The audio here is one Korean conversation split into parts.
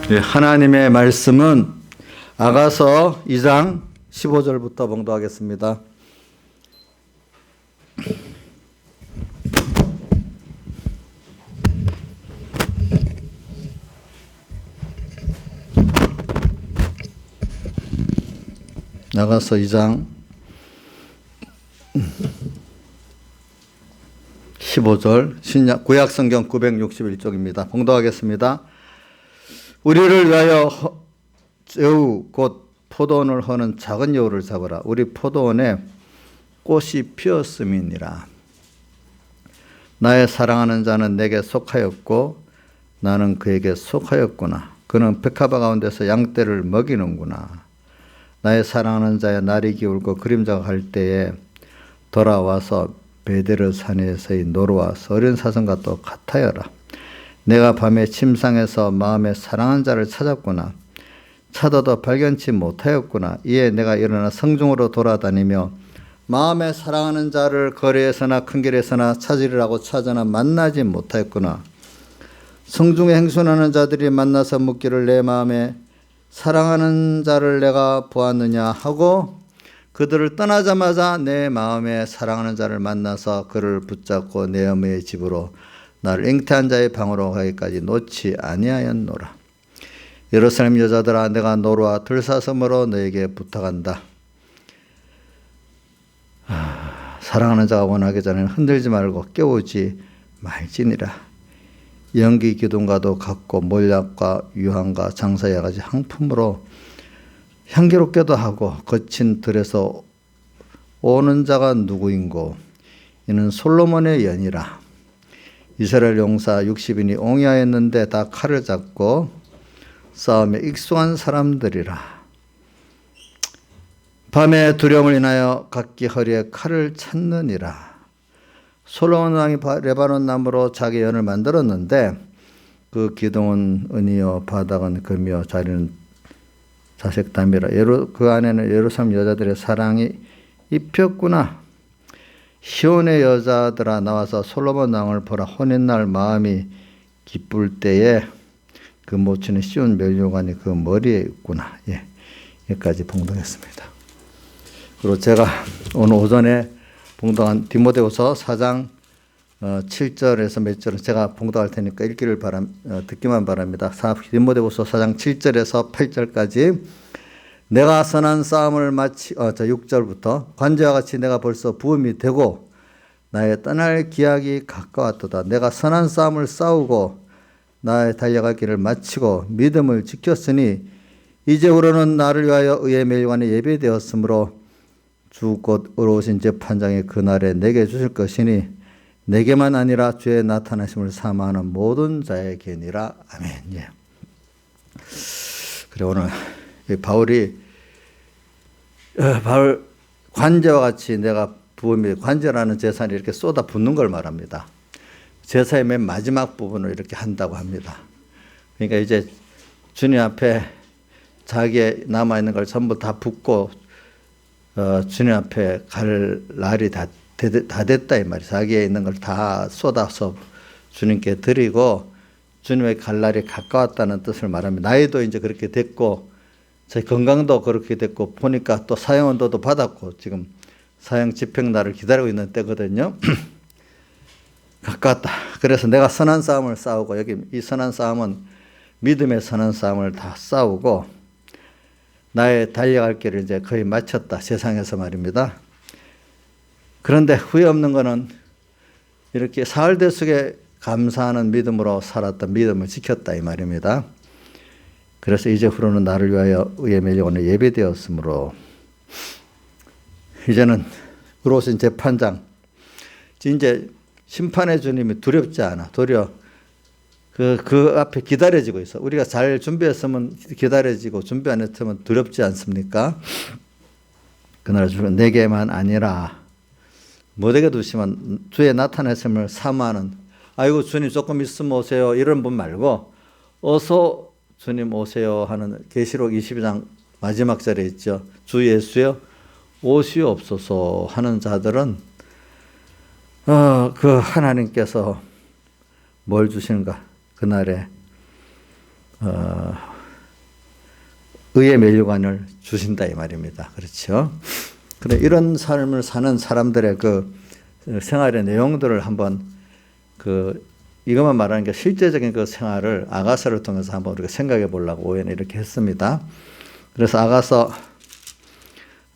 네, 하나님의 말씀은 아가서 2장 15절부터 봉독하겠습니다. 아가서 2장 15절 신약 구약 성경 961쪽입니다. 봉독하겠습니다. 우리를 위하여 여우 곧 포도원을 허는 작은 여우를 잡으라. 우리 포도원에 꽃이 피었음이니라. 나의 사랑하는 자는 내게 속하였고 나는 그에게 속하였구나. 그는 백합화 가운데서 양떼를 먹이는구나. 나의 사랑하는 자의 날이 기울고 그림자가 갈 때에 돌아와서 베데르 산에서의 노루와 어린 사슴과 또 같아여라. 내가 밤에 침상에서 마음에 사랑한 자를 찾았구나. 찾아도 발견치 못하였구나. 이에 내가 일어나 성중으로 돌아다니며 마음에 사랑하는 자를 거리에서나 큰 길에서나 찾으리라고 찾으나 만나지 못하였구나. 성중에 행순하는 자들이 만나서 묻기를 내 마음에 사랑하는 자를 내가 보았느냐 하고 그들을 떠나자마자 내 마음에 사랑하는 자를 만나서 그를 붙잡고 내 어머니의 집으로 나를 잉태한 자의 방으로 가기까지 놓지 아니하였노라. 예루살렘 여자들아, 내가 노루와 들사슴으로 너에게 부탁한다. 사랑하는 자가 원하기 전에는 흔들지 말고 깨우지 말지니라. 연기 기둥과도 같고 몰약과 유황과 장사와 가지 향품으로 향기롭게도 하고 거친 들에서 오는 자가 누구인고 이는 솔로몬의 연이라. 이스라엘 용사 60인이 옹야했는데 다 칼을 잡고 싸움에 익숙한 사람들이라. 밤에 두려움을 인하여 각기 허리에 칼을 찾느니라. 솔로몬 왕이 레바논 나무로 자기 연을 만들었는데 그 기둥은 은이요 바닥은 금이요 자리는 자색담이라. 그 안에는 예루살렘 여자들의 사랑이 입혔구나. 시온의 여자들아, 나와서 솔로몬 왕을 보라. 혼인날 마음이 기쁠 때에 그 모친의 시온 멸류관이 그 머리에 있구나. 예, 여기까지 봉독했습니다. 그리고 제가 오늘 오전에 봉독한 디모데후서 4장 7절에서 몇 절은 제가 봉독할 테니까 읽기를 듣기만 바랍니다. 디모데후서 4장 7절에서 8절까지 내가 선한 싸움을 마치 6절부터 관제와 같이 내가 벌써 부음이 되고 나의 떠날 기약이 가까웠도다. 내가 선한 싸움을 싸우고 나의 달려갈 길을 마치고 믿음을 지켰으니 이제후로는 나를 위하여 의의 멸관에 예배되었으므로 주 곧 의로우신 재판장이 그날에 내게 주실 것이니 내게만 아니라 주의 나타나심을 사모하는 모든 자에게니라. 아멘. 예. 그래 오늘 바울 관제와 같이 내가 부음이 관제라는 제사를 이렇게 쏟아 붓는 걸 말합니다. 제사의 맨 마지막 부분을 이렇게 한다고 합니다. 그러니까 이제 주님 앞에 자기의 남아있는 걸 전부 다 붓고 주님 앞에 갈 날이 다 됐다 이 말이에요. 자기에 있는 걸 다 쏟아서 주님께 드리고 주님의 갈 날이 가까웠다는 뜻을 말합니다. 나이도 이제 그렇게 됐고 제 건강도 그렇게 됐고 보니까 또 사형언도도 받았고 지금 사형 집행날을 기다리고 있는 때거든요. 가까웠다. 그래서 내가 선한 싸움을 싸우고 여기 이 선한 싸움은 믿음의 선한 싸움을 다 싸우고 나의 달려갈 길을 이제 거의 마쳤다. 세상에서 말입니다. 그런데 후회 없는 것은 이렇게 사흘대 속에 감사하는 믿음으로 살았던 믿음을 지켰다 이 말입니다. 그래서 이제후로는 나를 위하여 의의 멸류관에 예배되었으므로 이제는 의로우신 재판장 이제 심판의 주님이 두렵지 않아. 도리어 그 앞에 기다려지고 있어. 우리가 잘 준비했으면 기다려지고 준비 안 했으면 두렵지 않습니까? 그날 주는 내게만 아니라 못에게 두시면 주의 나타나심을 사모하는 아이고 주님 조금 있으면 오세요 이런 분 말고 어서 주님 오세요 하는 계시록 22장 마지막 절에 있죠. 주 예수여 오시옵소서 하는 자들은 그 하나님께서 뭘 주시는가 그날에 의의 멸류관을 주신다 이 말입니다. 그렇죠? 그래 이런 삶을 사는 사람들의 그 생활의 내용들을 한번 이것만 말하는 게 실제적인 그 생활을 아가서를 통해서 한번 우리가 생각해 보려고 오해는 이렇게 했습니다. 그래서 아가서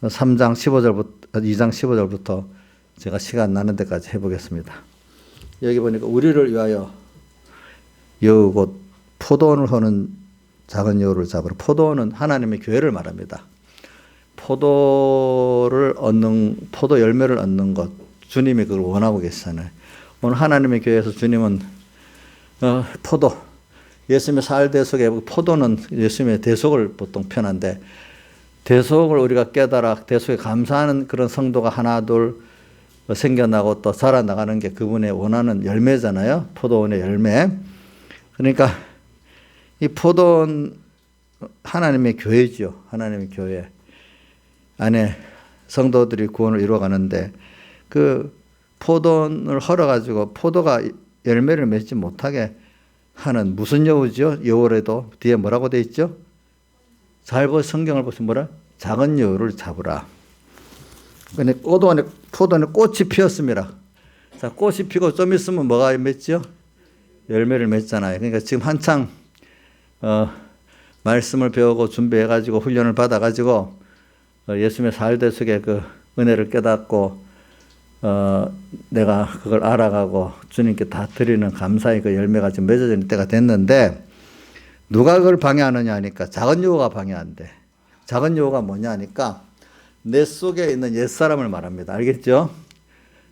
3장 15절부터 2장 15절부터 제가 시간 나는 데까지 해보겠습니다. 여기 보니까 우리를 위하여 여우 곧 포도원을 허는 작은 여우를 잡으라. 포도원은 하나님의 교회를 말합니다. 포도 열매를 얻는 것, 주님이 그걸 원하고 계시잖아요. 오늘 하나님의 교회에서 주님은 예수님의 사흘 속에 포도는 예수님의 대속을 보통 표현한데, 대속을 우리가 깨달아 대속에 감사하는 그런 성도가 하나 둘 생겨나고 또 자라나가는 게 그분의 원하는 열매잖아요. 포도원의 열매. 그러니까 이 포도원 하나님의 교회죠. 하나님의 교회 안에 성도들이 구원을 이루어가는데, 그 포도원을 헐어가지고 포도가 열매를 맺지 못하게 하는 무슨 여우죠? 여우래도 뒤에 뭐라고 돼 있죠? 잘 성경을 보시면 뭐라? 작은 여우를 잡으라. 근데 포도원에 꽃이 피었습니다. 자, 꽃이 피고 좀 있으면 뭐가 맺죠? 열매를 맺잖아요. 그러니까 지금 한창 말씀을 배우고 준비해가지고 훈련을 받아가지고 예수님의 사흘 속에 그 은혜를 깨닫고 내가 그걸 알아가고 주님께 다 드리는 감사의 그 열매가 지금 맺어지는 때가 됐는데, 누가 그걸 방해하느냐 하니까 작은 여우가 방해한대. 작은 여우가 뭐냐 하니까 내 속에 있는 옛사람을 말합니다. 알겠죠?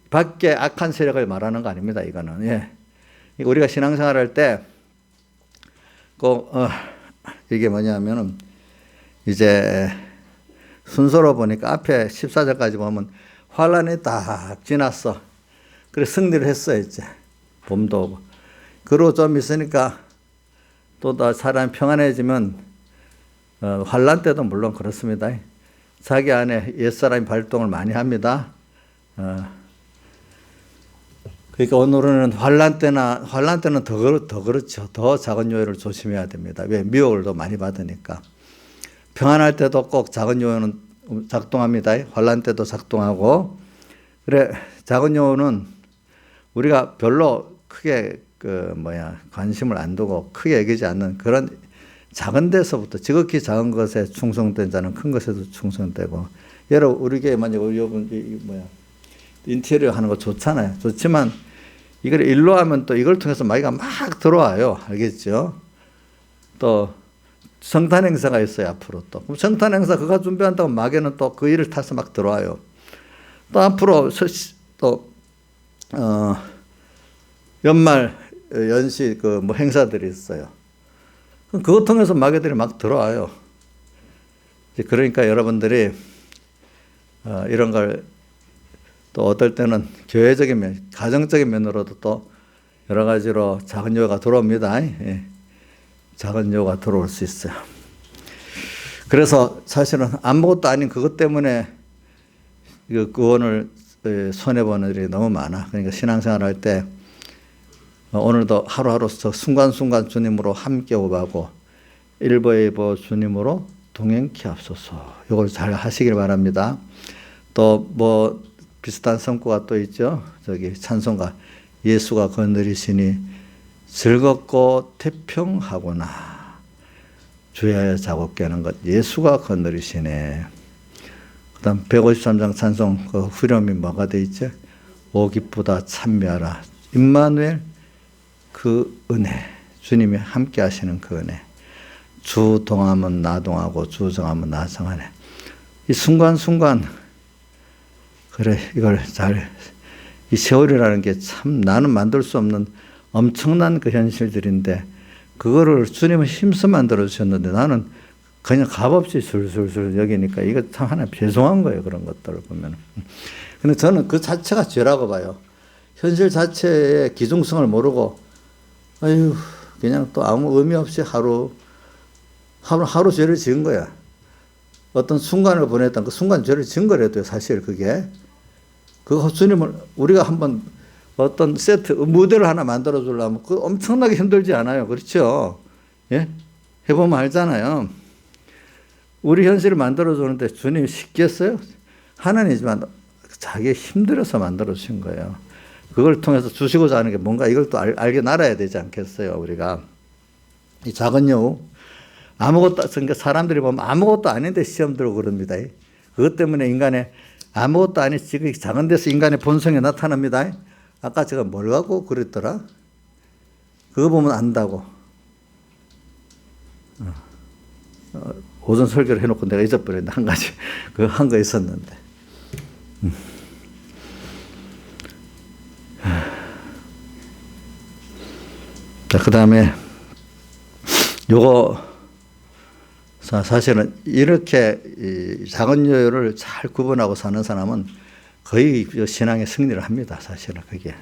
밖에 악한 세력을 말하는 거 아닙니다. 이거는. 예. 우리가 신앙생활 할 때 꼭 이게 뭐냐면은 이제 순서로 보니까 앞에 14절까지 보면 환란이 딱 지났어. 그래 승리를 했어 이제. 봄도 오고. 그러고 좀 있으니까 또 사람이 평안해지면 환란 때도 물론 그렇습니다. 자기 안에 옛사람이 발동을 많이 합니다. 그러니까 오늘은 환란 때는 더 그렇죠. 더 작은 요요를 조심해야 됩니다. 왜? 미혹을 더 많이 받으니까. 평안할 때도 꼭 작은 요요는 작동합니다. 환란 때도 작동하고. 그래 작은 요요는 우리가 별로 크게 관심을 안 두고 크게 여기지 않는 그런 작은 데서부터, 지극히 작은 것에 충성된 자는 큰 것에도 충성되고. 여러분 우리 교회 만약 인테리어 하는 거 좋잖아요. 좋지만 이걸 일로 하면 또 이걸 통해서 마귀가 막 들어와요. 알겠죠? 또 성탄 행사가 있어요. 앞으로 또. 그럼 성탄 행사 그거 준비한다고 마귀는 또 그 일을 타서 막 들어와요. 또 앞으로 연말 연시 행사들이 있어요. 그거 통해서 마귀들이 막 들어와요. 그러니까 여러분들이 이런 걸 또 어떨 때는 교회적인 면, 가정적인 면으로도 또 여러 가지로 작은 요가 들어옵니다. 예. 작은 요가 들어올 수 있어요. 그래서 사실은 아무것도 아닌 그것 때문에 구원을 손해보는 일이 너무 많아. 그러니까 신앙생활 할 때 오늘도 하루하루 순간순간 주님으로 함께 오가고 일보일보 주님으로 동행케 하옵소서. 이걸 잘 하시길 바랍니다. 또 비슷한 성구가 또 있죠. 찬송가 예수가 거느리시니 즐겁고 태평하구나. 주야에 작업 깨는 것 예수가 거느리시네. 그 다음 153장 찬송 후렴이 뭐가 돼 있죠? 오 기쁘다 참여하라 임마누엘 그 은혜, 주님이 함께 하시는 그 은혜. 주 동하면 나 동하고 주 정하면 나 정하네. 이 순간순간 그래 이걸 이 세월이라는 게 참 나는 만들 수 없는 엄청난 그 현실들인데 그거를 주님은 힘써 만들어 주셨는데 나는 그냥 값없이 술술술 여기니까 이거 참 하나 죄송한 거예요. 그런 것들을 보면. 근데 저는 그 자체가 죄라고 봐요. 현실 자체의 기중성을 모르고 그냥 또 아무 의미 없이 하루 죄를 지은 거야. 어떤 순간을 보냈던 그 순간 죄를 지은 거래도 사실 그게. 그거 주님을 우리가 한번 어떤 세트, 무대를 하나 만들어 주려면 그 엄청나게 힘들지 않아요. 그렇죠? 예? 해보면 알잖아요. 우리 현실을 만들어주는데 주님이 쉽겠어요? 하나님이지만 자기 힘들어서 만들어주신 거예요. 그걸 통해서 주시고자 하는 게 뭔가 이걸 또 알게 알아야 되지 않겠어요, 우리가. 이 작은 여우, 아무것도, 그러니까 사람들이 보면 아무것도 아닌데 시험 들고 그럽니다. 그것 때문에 인간의 아무것도 아닌 지금 작은 데서 인간의 본성이 나타납니다. 아까 제가 뭘 갖고 그랬더라? 그거 보면 안다고. 오전 설교를 해놓고 내가 잊어버렸는데 한 가지 그거 한 거 있었는데. 자, 그 다음에 요거 사실은 이렇게 이 작은 여유를 잘 구분하고 사는 사람은 거의 신앙의 승리를 합니다. 사실은 그게.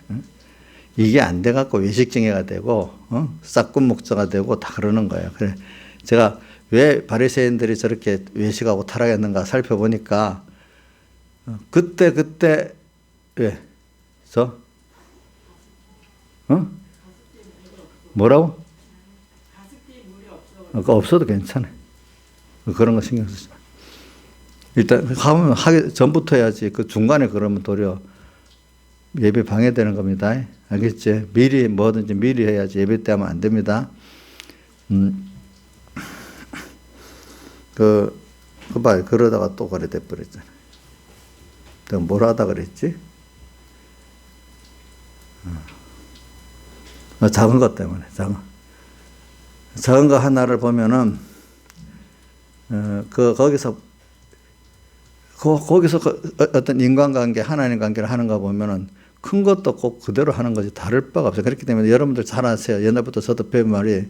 이게 안 돼갖고 외식증해가 되고 싹군 목자가 되고 다 그러는 거예요. 그래 제가 왜 바리새인들이 저렇게 외식하고 타락했는가 살펴보니까 그때 왜? 뭐라고? 없어도 괜찮아. 그런 거 신경 쓰지 마. 일단 가면 하기 전부터 해야지. 그 중간에 그러면 도리어 예배 방해되는 겁니다. 알겠지? 미리 뭐든지 미리 해야지. 예배 때 하면 안 됩니다. 그 봐요. 그러다가 또 그래 돼버렸잖아. 내가 뭘 하다 그랬지? 작은 것 때문에, 작은 거 하나를 보면은, 거기서 어떤 인간관계, 하나님 관계를 하는 거 보면은 큰 것도 꼭 그대로 하는 거지 다를 바가 없어요. 그렇기 때문에 여러분들 잘 아세요. 옛날부터 저도 배운 말이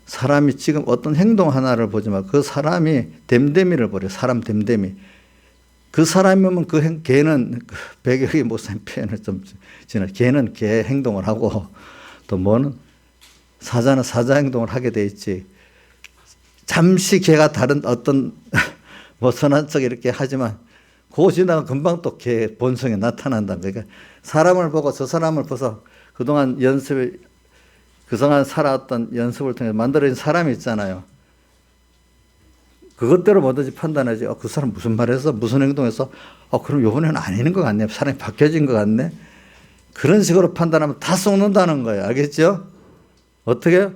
사람이 지금 어떤 행동 하나를 보지만 그 사람이 됨됨이를 보래요. 사람 됨됨이. 그 사람이면 걔는 배경이 무슨 표현을 좀 지나 걔는 걔 행동을 하고 또 뭐는 사자는 사자 행동을 하게 돼 있지. 잠시 걔가 다른 어떤 뭐 선한 척 이렇게 하지만 그 지나가 금방 또 걔 본성이 나타난다. 그러니까 사람을 보고 저 사람을 봐서 그동안 그동안 살아왔던 연습을 통해서 만들어진 사람이 있잖아요. 그것대로 뭐든지 판단하지. 그 사람 무슨 말했어? 무슨 행동했어? 그럼 이번에는 아닌 것 같네. 사람이 바뀌어진 것 같네. 그런 식으로 판단하면 다 썩는다는 거예요. 알겠죠? 어떻게?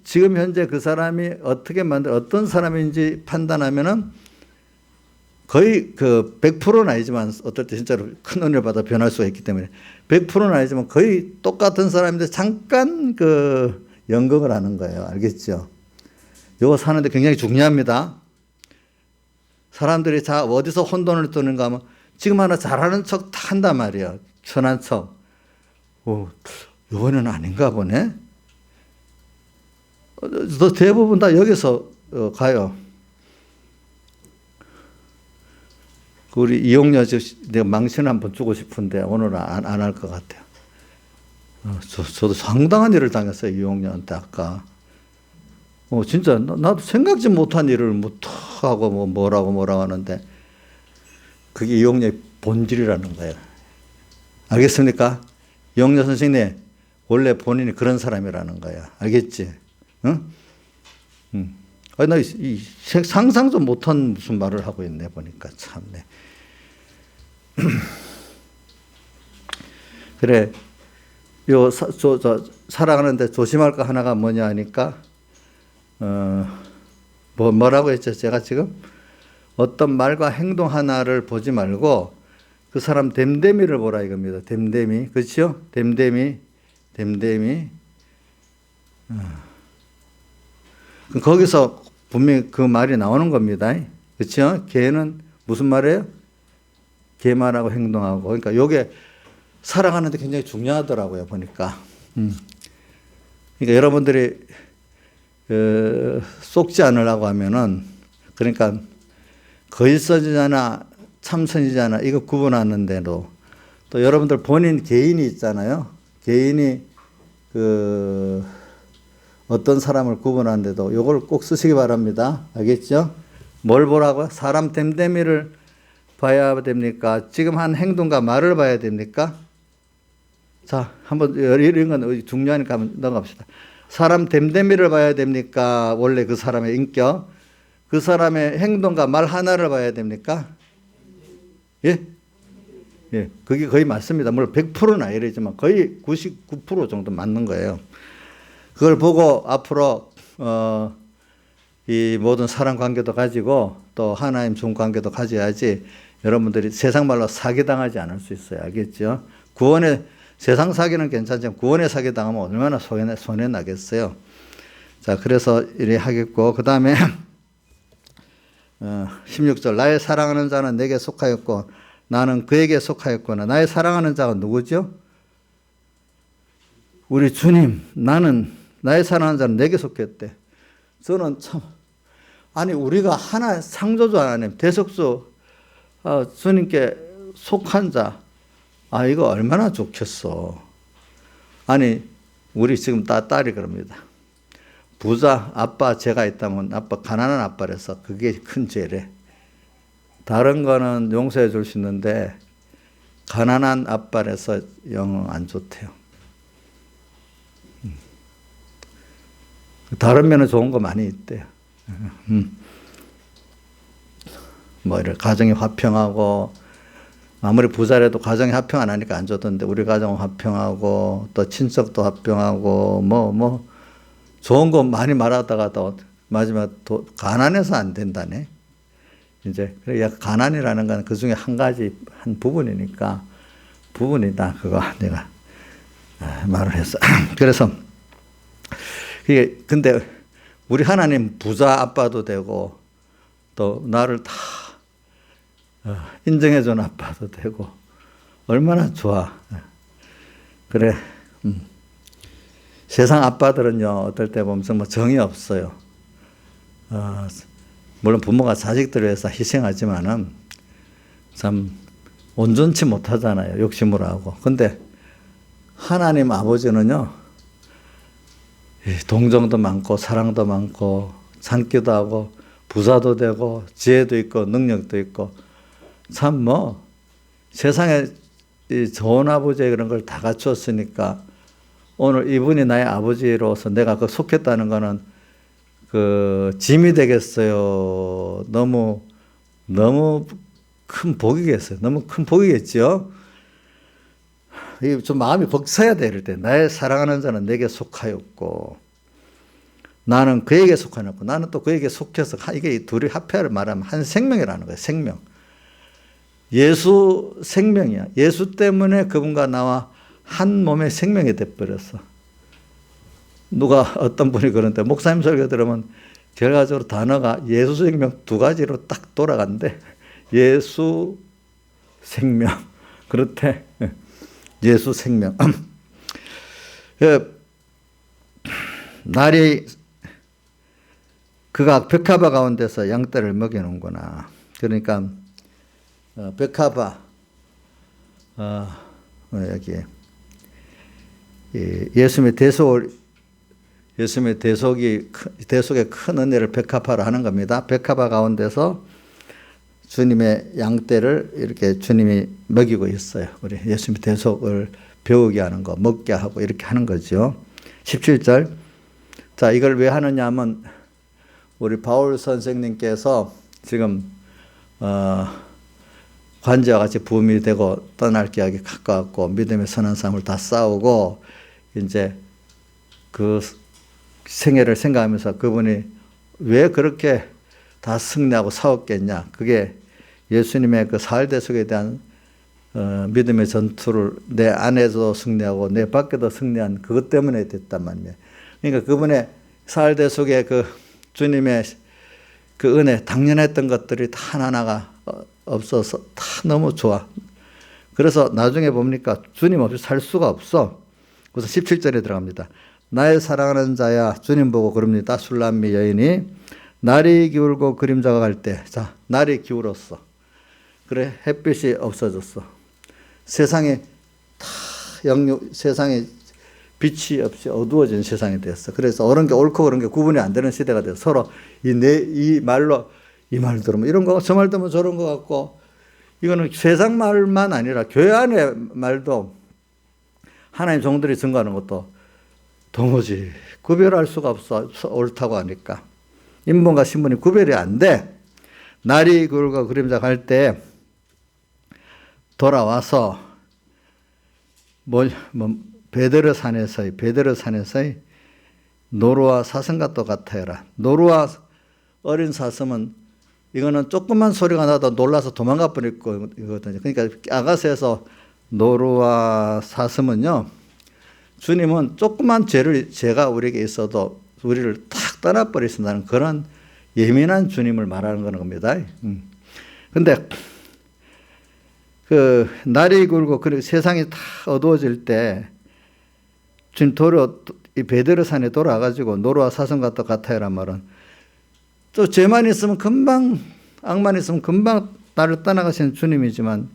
지금 현재 그 사람이 어떻게 어떤 사람인지 판단하면은 거의 100%는 아니지만 어떨 때 진짜로 큰 은혜를 받아 변할 수가 있기 때문에 100%는 아니지만 거의 똑같은 사람인데 잠깐 연극을 하는 거예요. 알겠죠? 이거 사는데 굉장히 중요합니다. 사람들이 어디서 혼돈을 떠는가 하면 지금 하나 잘하는 척 다 한단 말이에요. 선한 척. 이번에는 아닌가 보네. 대부분 다 여기서 가요. 우리 이용녀 내가 망신 한번 주고 싶은데 오늘은 안 할 것 같아요. 저도 상당한 일을 당했어요. 이용녀한테 아까. 진짜 나도 생각지 못한 일을 하고 뭐라고 하는데 그게 이용녀의 본질이라는 거예요. 알겠습니까? 이용녀 선생님 원래 본인이 그런 사람이라는 거야. 알겠지? 응? 나 상상도 못한 무슨 말을 하고 있네 보니까 참네. 그래, 살아가는데 조심할 거 하나가 뭐냐 하니까 뭐라고 했죠? 제가 지금 어떤 말과 행동 하나를 보지 말고 그 사람 됨됨이를 보라 이겁니다. 됨됨이, 그렇죠? 됨됨이. 거기서 분명히 그 말이 나오는 겁니다. 그렇죠? 걔는 무슨 말이에요? 걔 말하고 행동하고. 그러니까 요게 살아가는데 굉장히 중요하더라고요, 보니까. 그러니까 여러분들이 속지 않으려고 하면은 그러니까 거짓선지자나 참선지자나 이거 구분하는데도 또 여러분들 본인 개인이 있잖아요. 개인이 어떤 사람을 구분하는데도 요걸 꼭 쓰시기 바랍니다. 알겠죠? 뭘 보라고요? 사람 됨됨이를 봐야 됩니까? 지금 한 행동과 말을 봐야 됩니까? 자, 한번 이런 건 중요하니까 한번 넘어갑시다. 사람 됨됨이를 봐야 됩니까? 원래 그 사람의 인격. 그 사람의 행동과 말 하나를 봐야 됩니까? 예? 예, 그게 거의 맞습니다. 물론 100%는 아니지만 거의 99% 정도 맞는 거예요. 그걸 보고 앞으로 이 모든 사람 관계도 가지고 또 하나님 종 관계도 가져야지 여러분들이 세상 말로 사기당하지 않을 수 있어요. 알겠죠? 구원의 세상 사기는 괜찮지만 구원의 사기 당하면 얼마나 손해 나겠어요. 자, 그래서 이래 하겠고, 그 다음에 16절 나의 사랑하는 자는 내게 속하였고 나는 그에게 속하였구나. 나의 사랑하는 자가 누구죠? 우리 주님. 나의 사랑하는 자는 내게 속했대. 저는 참, 아니 우리가 하나 창조주 하나님 대속주 주님께 속한 자, 이거 얼마나 좋겠어. 아니 우리 지금 딸이 그럽니다. 부자 아빠 제가 있다면 아빠 가난한 아빠라서 그게 큰 죄래. 다른 거는 용서해 줄 수 있는데 가난한 아빠라서 영 안 좋대요. 다른 면은 좋은 거 많이 있대요. 뭐 이런 가정이 화평하고, 아무리 부자라도 가정이 화평 안 하니까 안 좋던데 우리 가정은 화평하고 또 친척도 화평하고 뭐 좋은 거 많이 말하다가 또 마지막 가난해서 안 된다네. 이제 그래 가난이라는 건 그 중에 한 부분이니까 부분이다. 그거 내가 말을 했어. 그래서 이게 근데 우리 하나님 부자 아빠도 되고 또 나를 다 인정해 준 아빠도 되고 얼마나 좋아. 그래. 세상 아빠들은요 어떨 때 보면 정말 정이 없어요. 물론 부모가 자식들을 위해서 희생하지만은 참 온전치 못하잖아요. 욕심으로 하고. 근데 하나님 아버지는요 동정도 많고 사랑도 많고 참기도 하고 부자도 되고 지혜도 있고 능력도 있고 참 뭐 세상에 좋은 아버지의 그런 걸 다 갖추었으니까 오늘 이분이 나의 아버지로서 내가 그 속했다는 거는 그 짐이 되겠어요. 너무 큰 복이겠어요. 너무 큰 복이겠죠. 이게 좀 마음이 벅차야 돼. 이럴 때 나의 사랑하는 자는 내게 속하였고 나는 그에게 속하였고 나는 또 그에게 속해서 이게 둘이 합해를 말하면 한 생명이라는 거예요. 생명. 예수 생명이야. 예수 때문에 그분과 나와 한 몸의 생명이 돼버렸어. 누가 어떤 분이 그런데 목사님 설교 들으면 결과적으로 단어가 예수 생명 두 가지로 딱 돌아간대. 예수 생명. 그렇대. 예수 생명. 날이 그가 벽화바 가운데서 양떼를 먹여놓은구나. 그러니까 벽화바 여기에 예수님의 대속의 큰 은혜를 벽화바로 하는 겁니다. 벽화바 가운데서 주님의 양떼를 이렇게 주님이 먹이고 있어요. 우리 예수님의 대속을 배우게 하는 거, 먹게 하고 이렇게 하는 거죠. 17절. 자, 이걸 왜 하느냐 하면 우리 바울 선생님께서 지금 관제와 같이 부음이 되고 떠날 기약이 가까웠고 믿음의 선한 삶을 다 싸우고 이제 그 생애를 생각하면서 그분이 왜 그렇게 다 승리하고 싸웠겠냐. 그게 예수님의 그 사흘대속에 대한 믿음의 전투를 내 안에서 승리하고 내 밖에도 승리한 그것 때문에 됐단 말이에요. 그러니까 그분의 사흘대속에 그 주님의 그 은혜, 당연했던 것들이 다 하나하나가 없어서 다 너무 좋아. 그래서 나중에 보니까 주님 없이 살 수가 없어. 그래서 17절에 들어갑니다. 나의 사랑하는 자야, 주님 보고 그럽니다. 술람미 여인이 날이 기울고 그림자가 갈 때, 자, 날이 기울었어. 그래, 햇빛이 없어졌어. 세상에 세상에 빛이 없이 어두워진 세상이 됐어. 그래서 옳은 게 옳고 그런 게 구분이 안 되는 시대가 돼서 서로 이 말로 이 말 들으면 이런 거, 저 말 들으면 저런 거 같고, 이거는 세상 말만 아니라 교회 안의 말도 하나님 종들이 증거하는 것도 도무지 구별할 수가 없어. 옳다고 하니까. 인본과 신분이 구별이 안 돼. 날이 굵고 그림자 갈 때 돌아와서 베드르산에서의 노루와 사슴과 똑같아라. 노루와 어린 사슴은 이거는 조금만 소리가 나도 놀라서 도망가 버릴 거거든요. 그러니까 아가서에서 노루와 사슴은요, 주님은 조그만 죄가 우리에게 있어도 우리를 탁 떠나버리신다는 그런 예민한 주님을 말하는 겁니다. 근데 그 날이 굵고 그리고 세상이 다 어두워질 때 주님 이 베드르산에 돌아가지고 노루와 사슴과 똑같아요란 말은 또 죄만 있으면 금방, 악만 있으면 금방 나를 떠나가시는 주님이지만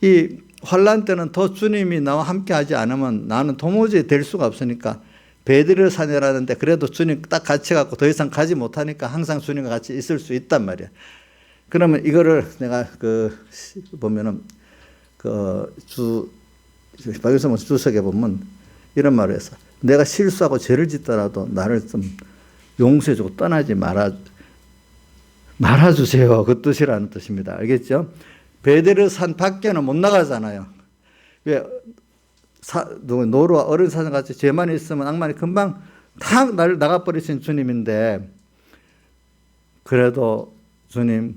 이 환난 때는 더 주님이 나와 함께 하지 않으면 나는 도무지 될 수가 없으니까 베드르산이라는데 그래도 주님 딱 같이 갖고 더 이상 가지 못하니까 항상 주님과 같이 있을 수 있단 말이야. 그러면 이거를 내가 보면은 박유성 주석에 보면 이런 말을 했어. 내가 실수하고 죄를 짓더라도 나를 좀 용서해주고 떠나지 말아주세요. 그 뜻이라는 뜻입니다. 알겠죠? 베드르산 밖에는 못 나가잖아요. 왜? 노루와 어린 사슴 같이 죄만 있으면 악만이 금방 탁 나를 나가버리신 주님인데 그래도 주님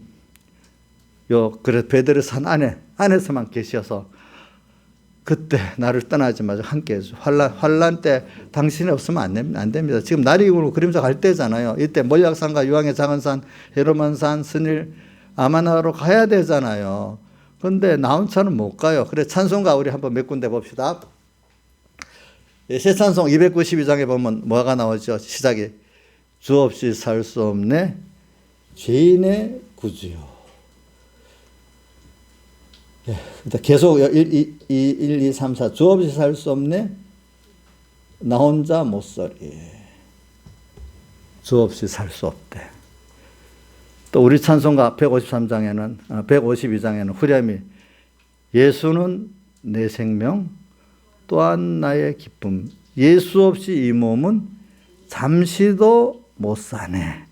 그래 베드르산 안에서만 계셔서 그때 나를 떠나지 마시고 함께 해주세요. 환난 때 당신이 없으면 안 됩니다. 지금 날이 굵고 그림자 갈 때잖아요. 이때 몰약산과 유황의 작은 산, 헤르몬산, 스닐, 아마나로 가야 되잖아요. 그런데 나 혼자는 못 가요. 그래 찬송가 우리 한번 몇 군데 봅시다. 새 찬송 292장에 보면 뭐가 나오죠? 시작이 주 없이 살 수 없네 죄인의 구주요. 계속 1, 2, 3, 4 주 없이 살 수 없네 나 혼자 못 살이. 주 없이 살 수 없대. 또 우리 찬송가 152장에는 후렴이 예수는 내 생명 또한 나의 기쁨 예수 없이 이 몸은 잠시도 못 사네.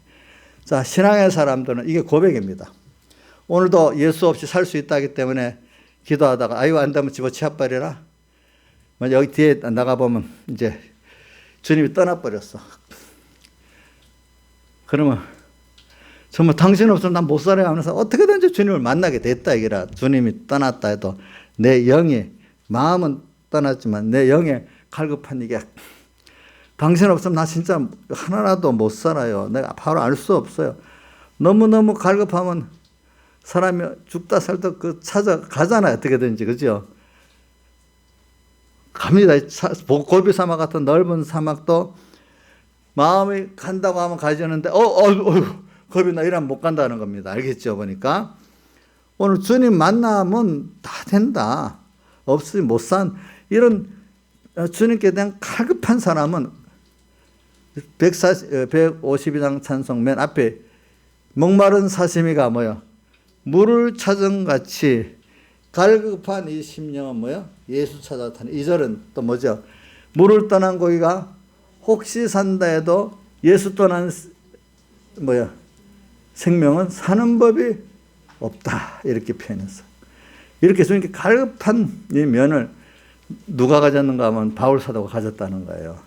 자, 신앙의 사람들은 이게 고백입니다. 오늘도 예수 없이 살 수 있다기 때문에 기도하다가 아이고 안 되면 집어치워버려라. 여기 뒤에 나가보면 이제 주님이 떠나버렸어. 그러면 정말 당신 없으면 난 못 살아요 하면서 어떻게든지 주님을 만나게 됐다 이거라. 주님이 떠났다 해도 내 영이 마음은 떠났지만 내 영에 갈급한 이게 당신 없으면 나 진짜 하나라도 못 살아요. 내가 바로 알 수 없어요. 너무너무 갈급하면 사람이 죽다 살다 찾아가잖아요. 어떻게든지. 그죠? 갑니다. 고비 사막 같은 넓은 사막도 마음이 간다고 하면 가지는데, 겁이 나 이러면 못 간다는 겁니다. 알겠죠? 보니까. 오늘 주님 만나면 다 된다. 없으면 못 산. 이런 주님께 대한 갈급한 사람은 152장 찬송 맨 앞에 목마른 사시미가 뭐야? 물을 찾은 같이 갈급한 이 심령은 뭐야? 예수 찾아타는. 2절은 또 뭐죠? 물을 떠난 고기가 혹시 산다 해도 예수 떠난 뭐야? 생명은 사는 법이 없다. 이렇게 표현했어. 이렇게 주님께 갈급한 이 면을 누가 가졌는가 하면 바울 사도가 가졌다는 거예요.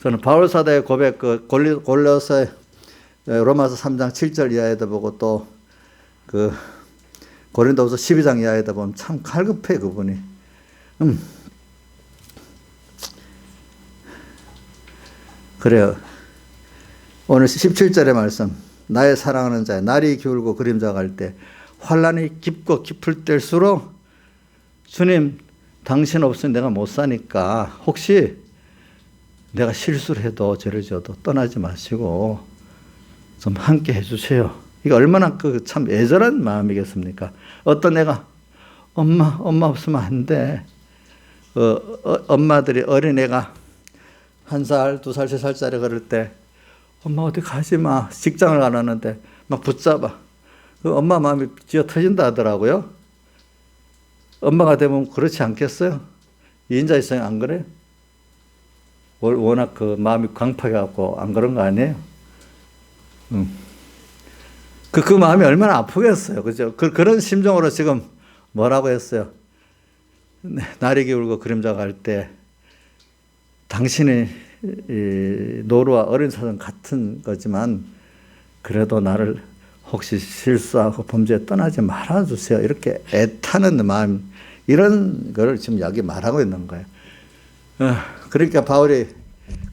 저는 바울 사도의 고백 골로새 로마서 3장 7절 이하에도 보고 또 고린도후서 12장 이하에도 보면 참 갈급해 그분이. 그래요. 오늘 17절의 말씀. 나의 사랑하는 자야 날이 기울고 그림자 갈 때 환난이 깊고 깊을 때일수록 주님 당신 없으면 내가 못 사니까 혹시 내가 실수를 해도 죄를 지어도 떠나지 마시고 좀 함께 해주세요. 이게 얼마나 참 애절한 마음이겠습니까? 어떤 애가 엄마 없으면 안 돼. 엄마들이 어린애가 1살, 2살, 3살짜리 그럴 때 엄마 어디 가지 마. 직장을 가려는데 막 붙잡아. 그 엄마 마음이 쥐어 터진다 하더라고요. 엄마가 되면 그렇지 않겠어요? 이인자 있어요? 안 그래요? 워낙 그 마음이 광팍해갖고 안 그런 거 아니에요? 그 마음이 얼마나 아프겠어요. 그죠? 그런 심정으로 지금 뭐라고 했어요? 날이 기울고 그림자가 갈 때 당신이 노루와 어린 사슴 같은 거지만 그래도 나를 혹시 실수하고 범죄에 떠나지 말아주세요. 이렇게 애타는 마음, 이런 걸 지금 여기 말하고 있는 거예요. 그러니까 바울이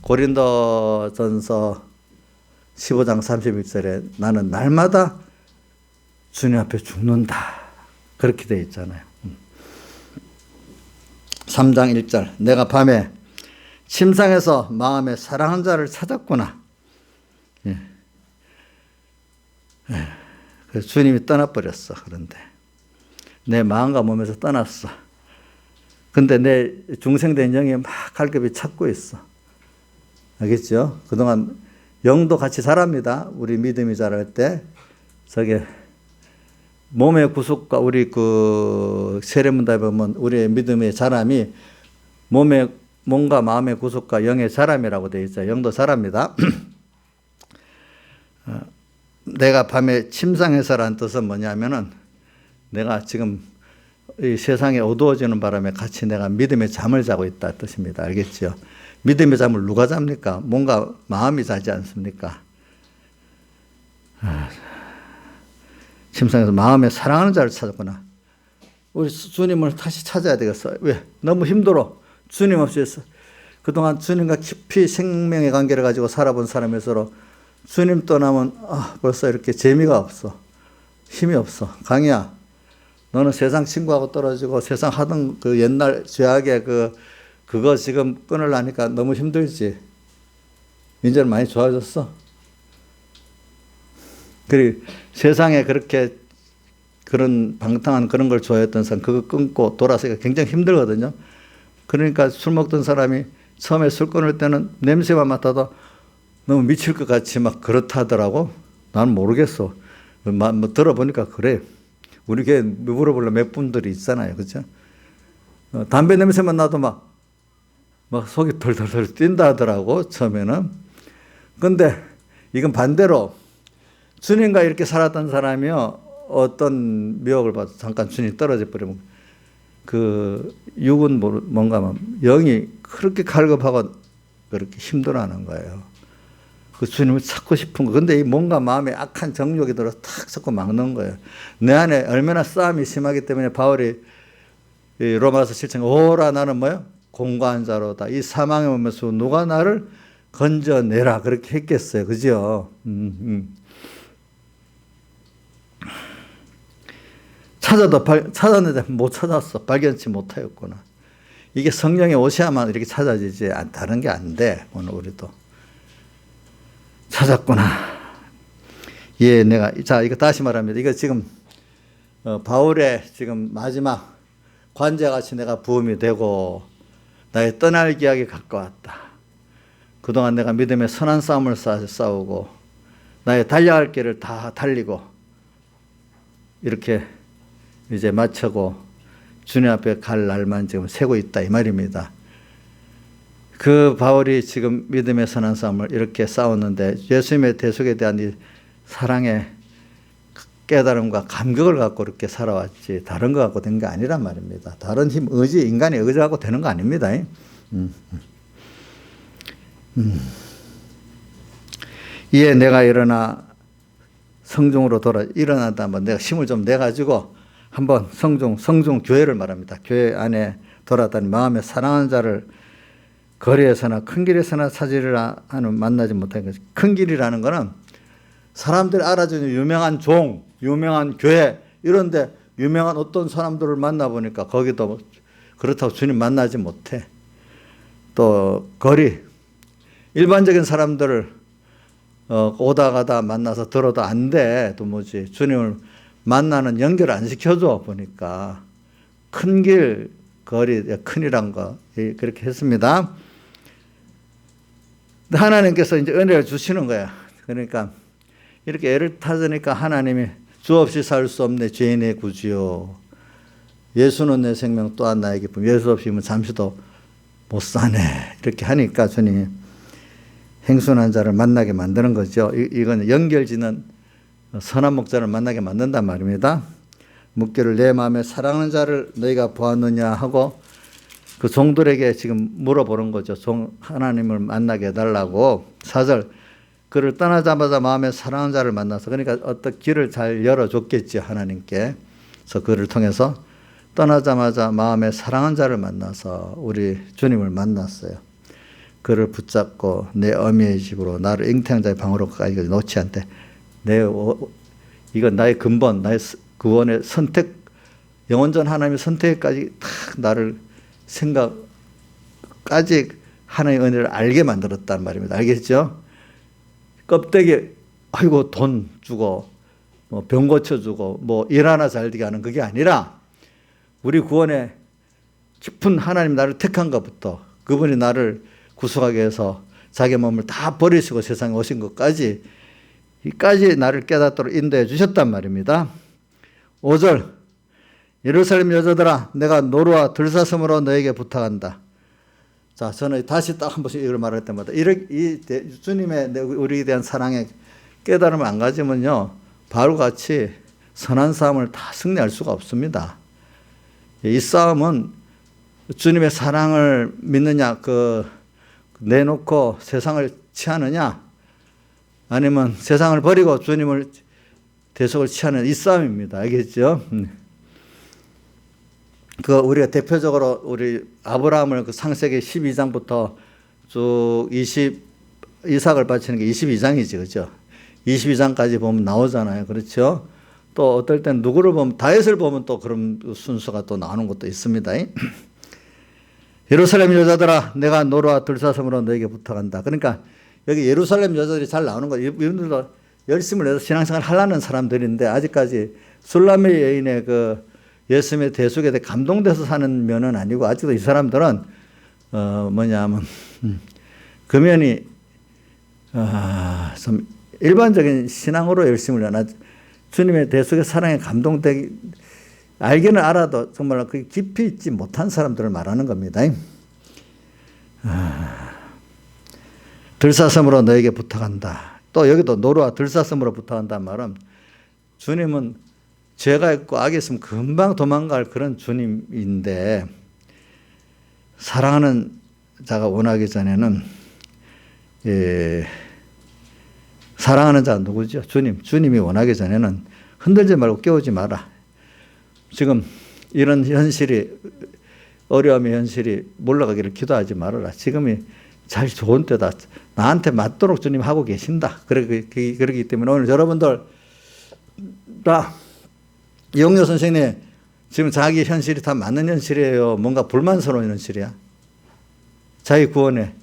고린도전서 15장 31절에 나는 날마다 주님 앞에 죽는다. 그렇게 되어 있잖아요. 3장 1절 내가 밤에 침상에서 마음에 사랑하는 자를 찾았구나. 그래서 주님이 떠나버렸어. 그런데 내 마음과 몸에서 떠났어. 근데 내 중생된 영이 막 갈급히 찾고 있어. 알겠죠? 그동안 영도 같이 자랍니다. 우리 믿음이 자랄 때 저게 몸의 구속과 우리 그 세례문답에 보면 우리의 믿음의 자람이 몸과 마음의 구속과 영의 자람이라고 되어 있어요. 영도 자랍니다. 내가 밤에 침상에서라는 뜻은 뭐냐면은 내가 지금 이 세상에 어두워지는 바람에 같이 내가 믿음의 잠을 자고 있다 뜻입니다. 알겠죠? 믿음의 잠을 누가 잡니까? 뭔가 마음이 자지 않습니까? 침상에서 마음에 사랑하는 자를 찾았구나. 우리 주님을 다시 찾아야 되겠어. 왜? 너무 힘들어. 주님 없이 그동안 주님과 깊이 생명의 관계를 가지고 살아본 사람에서 주님 떠나면 벌써 이렇게 재미가 없어. 힘이 없어. 강희야, 너는 세상 친구하고 떨어지고 세상 하던 그 옛날 죄악의 그거 지금 끊으려니까 너무 힘들지. 이제는 많이 좋아졌어. 그리고 세상에 그렇게 그런 방탕한 그런 걸 좋아했던 사람 그거 끊고 돌아서기가 굉장히 힘들거든요. 그러니까 술 먹던 사람이 처음에 술 끊을 때는 냄새만 맡아도 너무 미칠 것 같이 막 그렇다더라고. 나는 모르겠어. 뭐 들어보니까 그래. 우리 교회 물어보려 몇 분들이 있잖아요. 그죠? 담배 냄새만 나도 막 속이 덜덜덜 뛴다 하더라고, 처음에는. 근데 이건 반대로 주님과 이렇게 살았던 사람이요, 어떤 미혹을 받아 잠깐 주님 떨어져 버리면 그 육은 뭔가 영이 그렇게 갈급하고 그렇게 힘들어하는 거예요. 그 주님을 찾고 싶은 거. 근데 이 뭔가 마음에 악한 정욕이 들어서 탁 자꾸 막는 거예요. 내 안에 얼마나 싸움이 심하기 때문에 바울이 로마서 7장 오라 나는 뭐요? 공고한 자로다. 이 사망의 몸에서 누가 나를 건져내라. 그렇게 했겠어요. 그죠? 찾았는데 못 찾았어. 발견치 못하였구나. 이게 성령이 오셔야만 이렇게 찾아지지 다른 게 안 돼. 오늘 우리도. 찾았구나. 예, 자, 이거 다시 말합니다. 이거 지금, 바울의 지금 마지막 관제같이 내가 부음이 되고, 나의 떠날 기약이 가까웠다. 그동안 내가 믿음의 선한 싸움을 싸우고, 나의 달려갈 길을 다 달리고, 이렇게 이제 마치고, 주님 앞에 갈 날만 지금 세고 있다. 이 말입니다. 그 바울이 지금 믿음의 선한 싸움을 이렇게 싸웠는데 예수님의 대속에 대한 이 사랑의 깨달음과 감격을 갖고 이렇게 살아왔지 다른 거 갖고 된 게 아니란 말입니다. 다른 힘, 의지, 인간의 의지하고 되는 거 아닙니다. 이에 내가 일어나 성중으로 일어나다 한번 내가 힘을 좀 내가지고 한번 성중 교회를 말합니다. 교회 안에 돌아다니 마음에 사랑하는 자를 거리에서나 큰 길에서나 찾으리라 하는 만나지 못하는 것이 큰 길이라는 거는 사람들이 알아주는 유명한 종, 유명한 교회 이런데 유명한 어떤 사람들을 만나보니까 거기도 그렇다고 주님 만나지 못해. 또 거리 일반적인 사람들을 오다 가다 만나서 들어도 안 돼. 또 뭐지 주님을 만나는 연결을 안 시켜줘 보니까 큰 길 거리 큰이란 거 그렇게 했습니다. 하나님께서 이제 은혜를 주시는 거야. 그러니까 이렇게 애를 타으니까 하나님이 주 없이 살 수 없네 죄인의 구주요. 예수는 내 생명 또한 나의 기쁨. 예수 없이면 잠시도 못 사네. 이렇게 하니까 주님이 행순한 자를 만나게 만드는 거죠. 이건 연결짓는 선한 목자를 만나게 만든단 말입니다. 묻기를 내 마음에 사랑하는 자를 너희가 보았느냐 하고 그 종들에게 지금 물어보는 거죠. 하나님을 만나게 해달라고. 4절 그를 떠나자마자 마음에 사랑하는 자를 만나서, 그러니까 어떤 길을 잘 열어줬겠지 하나님께. 그래서 그를 통해서 떠나자마자 마음에 사랑하는 자를 만나서 우리 주님을 만났어요. 그를 붙잡고 내 어미의 집으로 나를 잉태한 자의 방으로까지 놓지 않되, 이건 나의 근본, 나의 구원의 선택, 영원전 하나님의 선택까지 탁 나를 생각까지 하나님의 은혜를 알게 만들었단 말입니다. 알겠죠? 껍데기, 아이고 돈 주고 뭐 병 고쳐주고 뭐 일 하나 잘 되게 하는 그게 아니라, 우리 구원의 깊은 하나님 나를 택한 것부터 그분이 나를 구속하게 해서 자기 몸을 다 버리시고 세상에 오신 것까지, 이까지 나를 깨닫도록 인도해 주셨단 말입니다. 5절 예루살렘 여자들아 내가 노루와 들사슴으로 너에게 부탁한다. 자, 저는 다시 딱 한 번씩 이걸 말할 때마다 이 주님의 우리에 대한 사랑에 깨달음을 안 가지면요, 바울같이 선한 싸움을 다 승리할 수가 없습니다. 이 싸움은 주님의 사랑을 믿느냐, 내놓고 세상을 취하느냐, 아니면 세상을 버리고 주님을 대속을 취하는 이 싸움입니다. 알겠죠? 우리가 대표적으로 우리 아브라함을 창세기 12장부터 쭉 이삭을 바치는 게 22장이지, 그죠? 22장까지 보면 나오잖아요. 그렇죠? 또 어떨 땐 누구를 보면, 다윗을 보면 또 그런 순서가 또 나오는 것도 있습니다. 예루살렘 여자들아 내가 노루와 들사슴으로 너에게 부탁한다. 그러니까 여기 예루살렘 여자들이 잘 나오는 거예요. 이분들도 열심을 내서 신앙생활 하려는 사람들인데, 아직까지 술라미 여인의 예수님의 대속에 대해 감동돼서 사는 면은 아니고, 아직도 이 사람들은 뭐냐면 금연이 좀 일반적인 신앙으로 열심을 하나, 주님의 대속의 사랑에 감동되기, 알기는 알아도 정말 그 깊이 있지 못한 사람들을 말하는 겁니다. 들사슴으로 너에게 부탁한다. 또 여기도 노루와 들사슴으로 부탁한다는 말은, 주님은 죄가 있고 악이 있으면 금방 도망갈 그런 주님인데, 사랑하는 자가 원하기 전에는, 사랑하는 자가 누구죠? 주님이 원하기 전에는 흔들지 말고 깨우지 마라. 지금 이런 현실이, 어려움의 현실이 몰라가기를 기도하지 말아라. 지금이 잘 좋은 때다. 나한테 맞도록 주님 하고 계신다. 그러기 때문에 오늘 여러분들 다 이용료 선생님, 지금 자기 현실이 다 맞는 현실이에요? 뭔가 불만스러운 현실이야? 자기 구원에.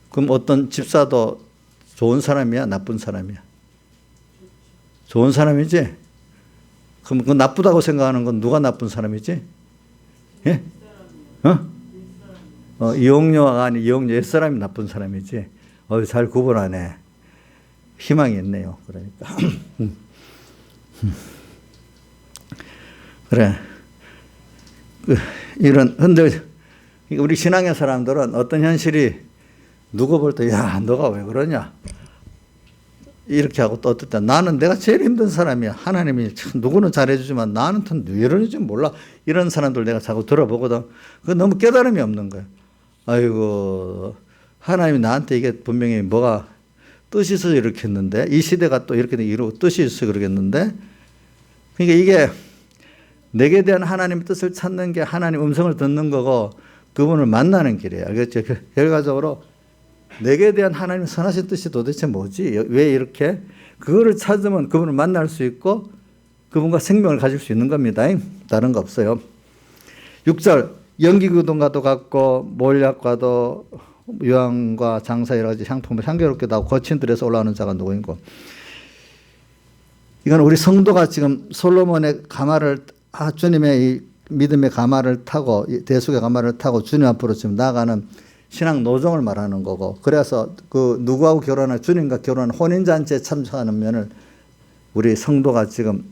그럼 어떤 집사도 좋은 사람이야? 나쁜 사람이야? 좋은 사람이지? 그럼 그 나쁘다고 생각하는 건 누가 나쁜 사람이지? 예? 이용료가 아니 이용료 옛사람이 나쁜 사람이지. 잘 구분하네. 희망이 있네요. 그러니까. 그래. 이런 우리 신앙의 사람들은 어떤 현실이 누구 볼 때, 야, 너가 왜 그러냐? 이렇게 하고, 또 어떨 때 나는 내가 제일 힘든 사람이야. 하나님이 참 누구는 잘해주지만 나는 왜 이러는지 몰라. 이런 사람들 내가 자꾸 들어보거든. 그거 너무 깨달음이 없는 거야. 아이고, 하나님이 나한테 이게 분명히 뭐가 뜻이 있어서 이렇게 했는데, 이 시대가 또 이렇게 이루고 뜻이 있어서 그러겠는데, 그러니까 이게 내게 대한 하나님의 뜻을 찾는 게 하나님 음성을 듣는 거고, 그분을 만나는 길이에요. 알겠죠? 결과적으로 내게 대한 하나님의 선하신 뜻이 도대체 뭐지? 왜 이렇게? 그거를 찾으면 그분을 만날 수 있고 그분과 생명을 가질 수 있는 겁니다. 다른 거 없어요. 6절 연기구동과도 같고 몰약과도 유황과 장사 여러 가지 향품을 향기롭게도 하고 거친 들에서 올라오는 자가 누구인고. 이건 우리 성도가 지금 솔로몬의 가마를, 주님의 이 믿음의 가마를 타고, 대속의 가마를 타고 주님 앞으로 지금 나아가는 신앙 노정을 말하는 거고, 그래서 누구하고 결혼할, 주님과 결혼한 혼인잔치에 참석하는 면을 우리 성도가 지금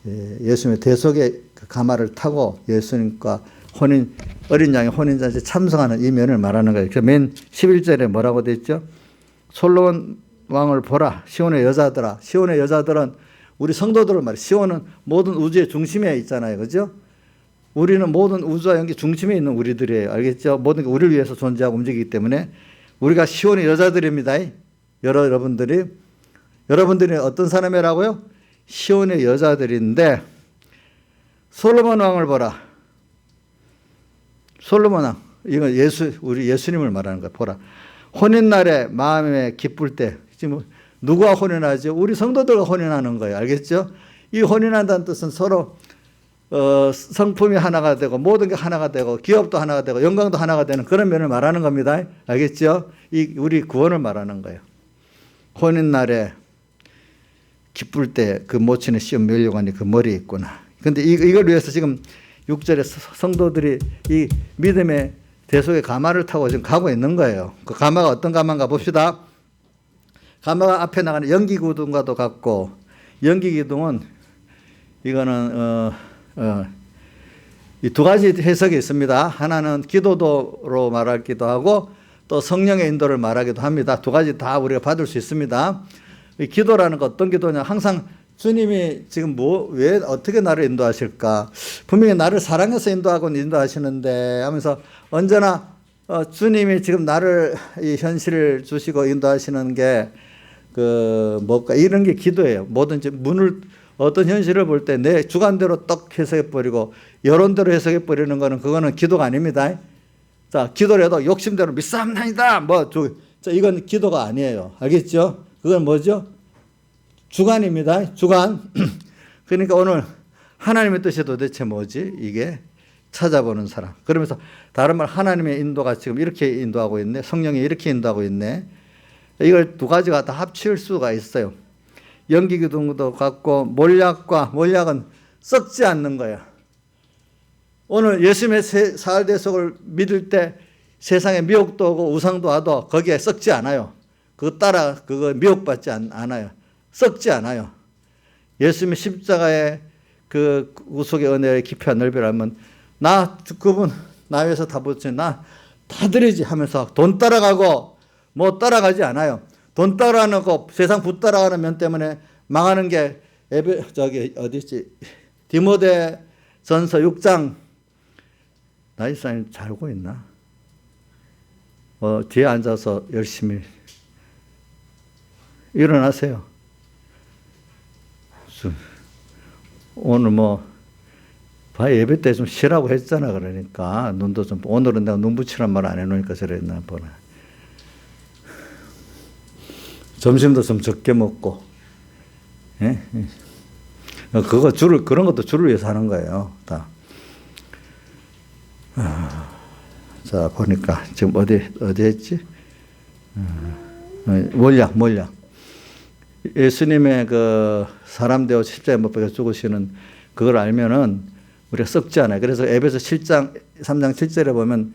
예수님의 대속의 가마를 타고 예수님과 어린 양의 혼인잔치에 참석하는 이 면을 말하는 거예요. 그래서 맨 11절에 뭐라고 되어 있죠? 솔로몬 왕을 보라. 시온의 여자들아. 시온의 여자들은 우리 성도들을 말이에요. 시온은 모든 우주의 중심에 있잖아요. 그죠? 우리는 모든 우주와 연기 중심에 있는 우리들이에요. 알겠죠? 모든 게 우리를 위해서 존재하고 움직이기 때문에 우리가 시온의 여자들입니다. 여러분들이 어떤 사람이라고요? 시온의 여자들인데 솔로몬 왕을 보라. 솔로몬 왕. 이건 우리 예수님을 말하는 거야. 보라. 혼인날에 마음에 기쁠 때. 지금 누구와 혼인하죠? 우리 성도들과 혼인하는 거예요. 알겠죠? 이 혼인한다는 뜻은 서로 성품이 하나가 되고 모든 게 하나가 되고 기업도 하나가 되고 영광도 하나가 되는 그런 면을 말하는 겁니다. 알겠죠? 우리 구원을 말하는 거예요. 혼인날에 기쁠 때 그 모친의 시험 면류관이 그 머리에 있구나. 그런데 이걸 위해서 지금 6절에 성도들이 이 믿음의 대속의 가마를 타고 지금 가고 있는 거예요. 그 가마가 어떤 가마인가 봅시다. 가마가 앞에 나가는 연기기둥과도 같고, 연기기둥은 이거는 이 두 가지 해석이 있습니다. 하나는 기도도로 말하기도 하고 또 성령의 인도를 말하기도 합니다. 두 가지 다 우리가 받을 수 있습니다. 이 기도라는 거 어떤 기도냐? 항상 주님이 지금 왜 어떻게 나를 인도하실까? 분명히 나를 사랑해서 인도하시는데 하면서 언제나 주님이 지금 나를 이 현실을 주시고 인도하시는 게 뭘까? 이런 게 기도예요. 뭐든지 어떤 현실을 볼 때 내 주관대로 떡 해석해버리고 여론대로 해석해버리는 거는 그거는 기도가 아닙니다. 자, 기도를 해도 욕심대로 믿사옵나이다. 이건 기도가 아니에요. 알겠죠? 그건 뭐죠? 주관입니다. 주관. 그러니까 오늘 하나님의 뜻이 도대체 뭐지? 이게 찾아보는 사람. 그러면서 다른 말 하나님의 인도가 지금 이렇게 인도하고 있네. 성령이 이렇게 인도하고 있네. 이걸 두 가지가 다 합칠 수가 있어요. 연기기둥도 같고 몰약은 썩지 않는 거야. 오늘 예수님의 사흘 대속을 믿을 때 세상에 미혹도 오고 우상도 와도 거기에 썩지 않아요. 그거 미혹받지 않아요. 썩지 않아요. 예수님의 십자가의 그 구속의 은혜의 깊이와 넓이를 하면 그분 나 위해서 다 붙여 나 다 드리지 하면서 돈 따라가고 뭐 따라가지 않아요. 돈 따라가고 세상 붓 따라가는 면 때문에 망하는 게 어디지? 디모데전서 6장 나이사님 잘고 있나? 뒤에 앉아서 열심히 일어나세요. 오늘 예배 때 좀 쉬라고 했잖아. 그러니까 눈도 좀 오늘은 내가 눈 붙이란 말 안 해놓으니까 저랬나 보네. 점심도 좀 적게 먹고, 예? 그런 것도 주를 위해서 하는 거예요. 다. 자, 보니까 지금 어디 했지? 몰약. 예수님의 그 사람 되어 십자가에 못 박혀 죽으시는 그걸 알면은 우리가 썩지 않아요. 그래서 에베소 3장 7절에 보면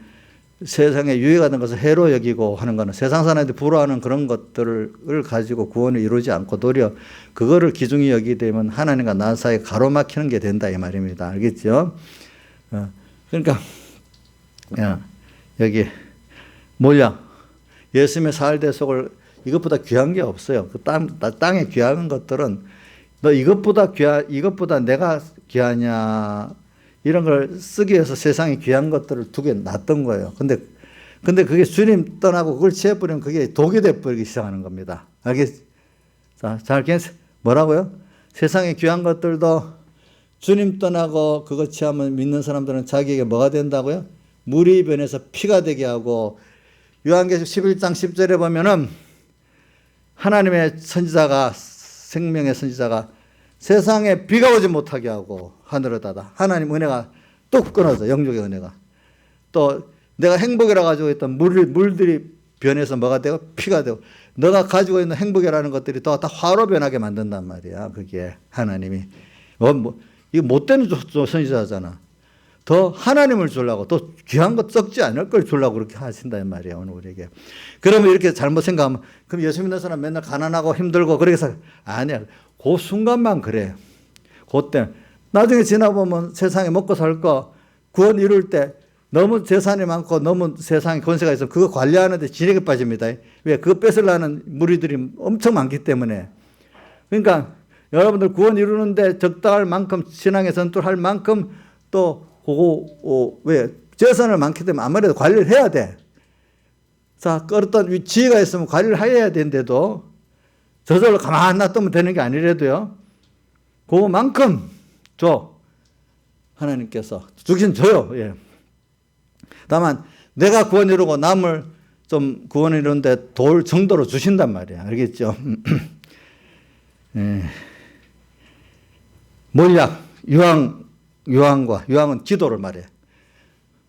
세상에 유익하던 것을 해로 여기고 하는 거는 세상 사람들이 부러워하는 그런 것들을 가지고 구원을 이루지 않고 도리어 그거를 기중히 여기게 되면 하나님과 나 사이에 가로막히는 게 된다 이 말입니다. 알겠죠? 그러니까 여기 몰약 예수님의 사흘 대속을 이것보다 귀한 게 없어요. 그 땅에 귀한 것들은 너 이것보다 내가 귀하냐 이런 걸 쓰기 위해서 세상에 귀한 것들을 두게 놨던 거예요. 근데 그게 주님 떠나고 그걸 취해버리면 그게 독이 돼버리기 시작하는 겁니다. 알겠죠? 자, 뭐라고요? 세상에 귀한 것들도 주님 떠나고 그거 취하면 믿는 사람들은 자기에게 뭐가 된다고요? 물이 변해서 피가 되게 하고 요한계시록 11장 10절에 보면은 하나님의 선지자가 생명의 선지자가 세상에 비가 오지 못하게 하고 하늘을 닫아 하나님 은혜가 뚝 끊어져 영적의 은혜가 또 내가 행복이라 가지고 있던 물들이 변해서 뭐가 되고 피가 되고 너가 가지고 있는 행복이라는 것들이 다 화로 변하게 만든단 말이야. 그게 하나님이 이거 못되는 선지자잖아. 더 하나님을 주려고 또 귀한 것 썩지 않을 걸 주려고 그렇게 하신단 말이에요. 오늘 우리에게. 그러면 이렇게 잘못 생각하면 그럼 예수 믿는 사람 맨날 가난하고 힘들고 그래서 아니야. 그 순간만 그래. 그때 나중에 지나보면 세상에 먹고 살 거 구원 이룰 때 너무 재산이 많고 너무 세상에 권세가 있으면 그거 관리하는데 진액에 빠집니다. 왜? 그거 뺏으려는 무리들이 엄청 많기 때문에. 그러니까 여러분들 구원 이루는데 적당할 만큼 신앙의 전투를 할 만큼 또 그거 왜? 재산을 많기 때문에 아무래도 관리를 해야 돼. 자, 어떤 지혜가 있으면 관리를 해야 되는데도 저절로 가만히 놔두면 되는 게 아니라도요. 그만큼 줘. 하나님께서 주긴 줘요. 예. 다만 내가 구원 이루고 남을 좀 구원 이루는데 도울 정도로 주신단 말이야. 알겠죠? 예. 몰약, 유황은 기도를 말해.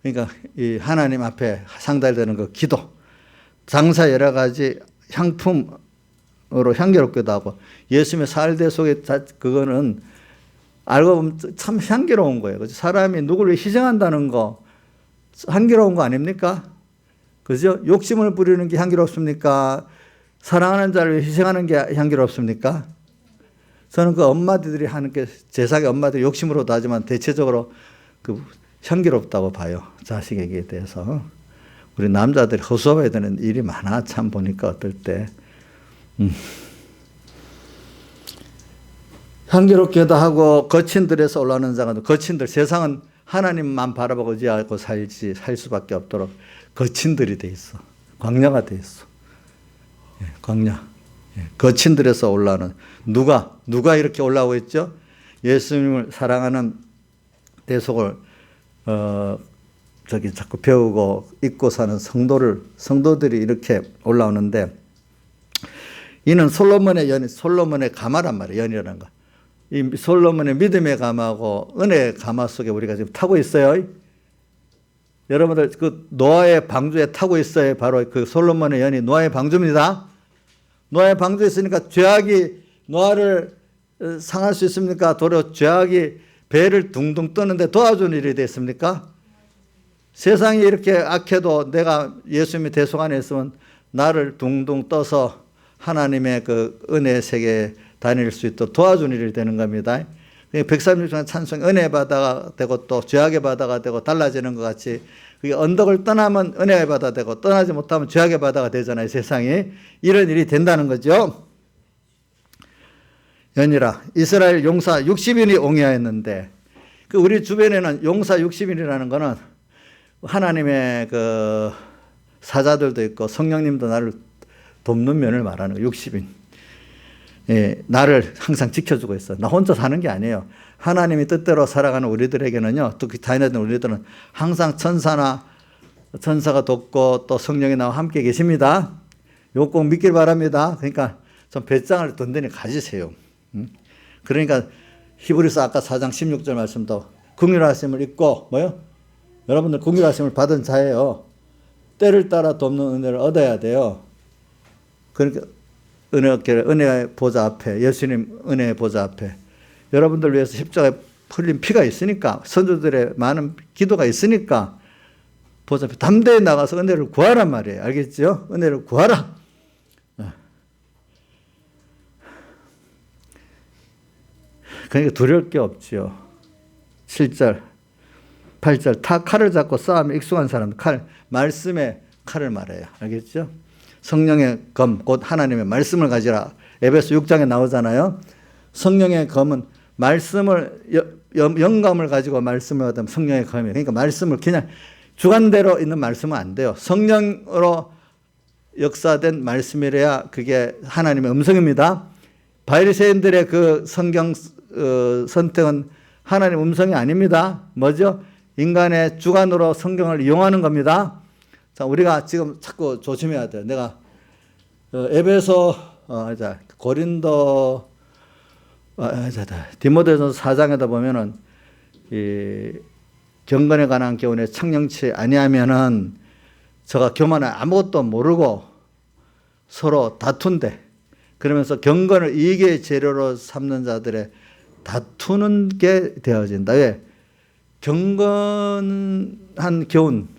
그러니까 이 하나님 앞에 상달되는 그 기도, 장사 여러 가지 향품으로 향기롭기도 하고 예수님의 살대 속에 그거는 알고 보면 참 향기로운 거예요. 그죠? 사람이 누구를 희생한다는 거 향기로운 거 아닙니까? 그죠? 욕심을 부리는 게 향기롭습니까? 사랑하는 자를 희생하는 게 향기롭습니까? 저는 그 엄마들이 하는 게 제사의 엄마들 욕심으로도 하지만 대체적으로 그 향기롭다고 봐요. 자식에게 대해서. 우리 남자들이 허수아봐야 되는 일이 많아. 참 보니까 어떨 때. 향기롭게도 하고 거친들에서 올라오는 자가 거친들 세상은 하나님만 바라보고 의지하고 살 수밖에 없도록 거친들이 돼 있어. 광야가 돼 있어. 예, 광야. 예, 거친들에서 올라오는 누가 이렇게 올라오고 있죠? 예수님을 사랑하는 대속을 자꾸 배우고 잊고 사는 성도들이 이렇게 올라오는데 이는 솔로몬의 가마란 말이에요. 연이라는 거. 이 솔로몬의 믿음의 가마하고 은혜의 가마 속에 우리가 지금 타고 있어요. 여러분들 그 노아의 방주에 타고 있어요. 바로 그 솔로몬의 연이 노아의 방주입니다. 노아의 방주에 있으니까 죄악이 노아를 상할 수 있습니까? 도리어 죄악이 배를 둥둥 떠는데 도와주는 일이 됐습니까? 세상이 이렇게 악해도 내가 예수님의 대속 안에 있으면 나를 둥둥 떠서 하나님의 그 은혜의 세계에 다닐 수 있도록 도와주는 일이 되는 겁니다. 136장 찬송 은혜의 바다가 되고 또 죄악의 바다가 되고 달라지는 것 같이 그게 언덕을 떠나면 은혜의 바다 되고 떠나지 못하면 죄악의 바다가 되잖아요. 세상이. 이런 일이 된다는 거죠. 연이라 이스라엘 용사 60인이 옹야했는데 그 우리 주변에는 용사 60인이라는 거는 하나님의 그 사자들도 있고 성령님도 나를 돕는 면을 말하는 거예요. 60인. 예, 나를 항상 지켜주고 있어. 나 혼자 사는 게 아니에요. 하나님이 뜻대로 살아가는 우리들에게는요, 특히 다니는 우리들은 항상 천사가 돕고 또 성령이 나와 함께 계십니다. 요거 꼭 믿길 바랍니다. 그러니까 좀 배짱을 든든히 가지세요. 그러니까 히브리서 아까 4장 16절 말씀도 긍휼하심을 잊고 뭐요? 여러분들 긍휼하심을 받은 자예요. 때를 따라 돕는 은혜를 얻어야 돼요. 그러니까 은혜의 보좌 앞에, 예수님 은혜의 보좌 앞에 여러분들 위해서 십자가에 흘린 피가 있으니까, 선조들의 많은 기도가 있으니까 보좌 앞에 담대히 나가서 은혜를 구하란 말이에요. 알겠죠? 은혜를 구하라. 그러니까 두려울 게 없지요. 7절, 8절 칼을 잡고 싸움에 익숙한 사람, 말씀의 칼을 말해요. 알겠죠? 성령의 검, 곧 하나님의 말씀을 가지라. 에베소 6장에 나오잖아요. 성령의 검은 말씀을, 영감을 가지고 말씀을 하면 성령의 검이에요. 그러니까 말씀을 그냥 주관대로 있는 말씀은 안 돼요. 성령으로 역사된 말씀이래야 그게 하나님의 음성입니다. 바리새인들의 그 성경 선택은 하나님 음성이 아닙니다. 뭐죠? 인간의 주관으로 성경을 이용하는 겁니다. 자, 우리가 지금 자꾸 조심해야 돼요. 내가 에베소 고린도 디모데전서 4장에다 보면은 이 경건에 관한 교훈에 청량치 아니하면은 저가 교만에 아무것도 모르고 서로 다툰대. 그러면서 경건을 이익의 재료로 삼는 자들의 다투는 게 되어진다. 왜? 경건한 교훈,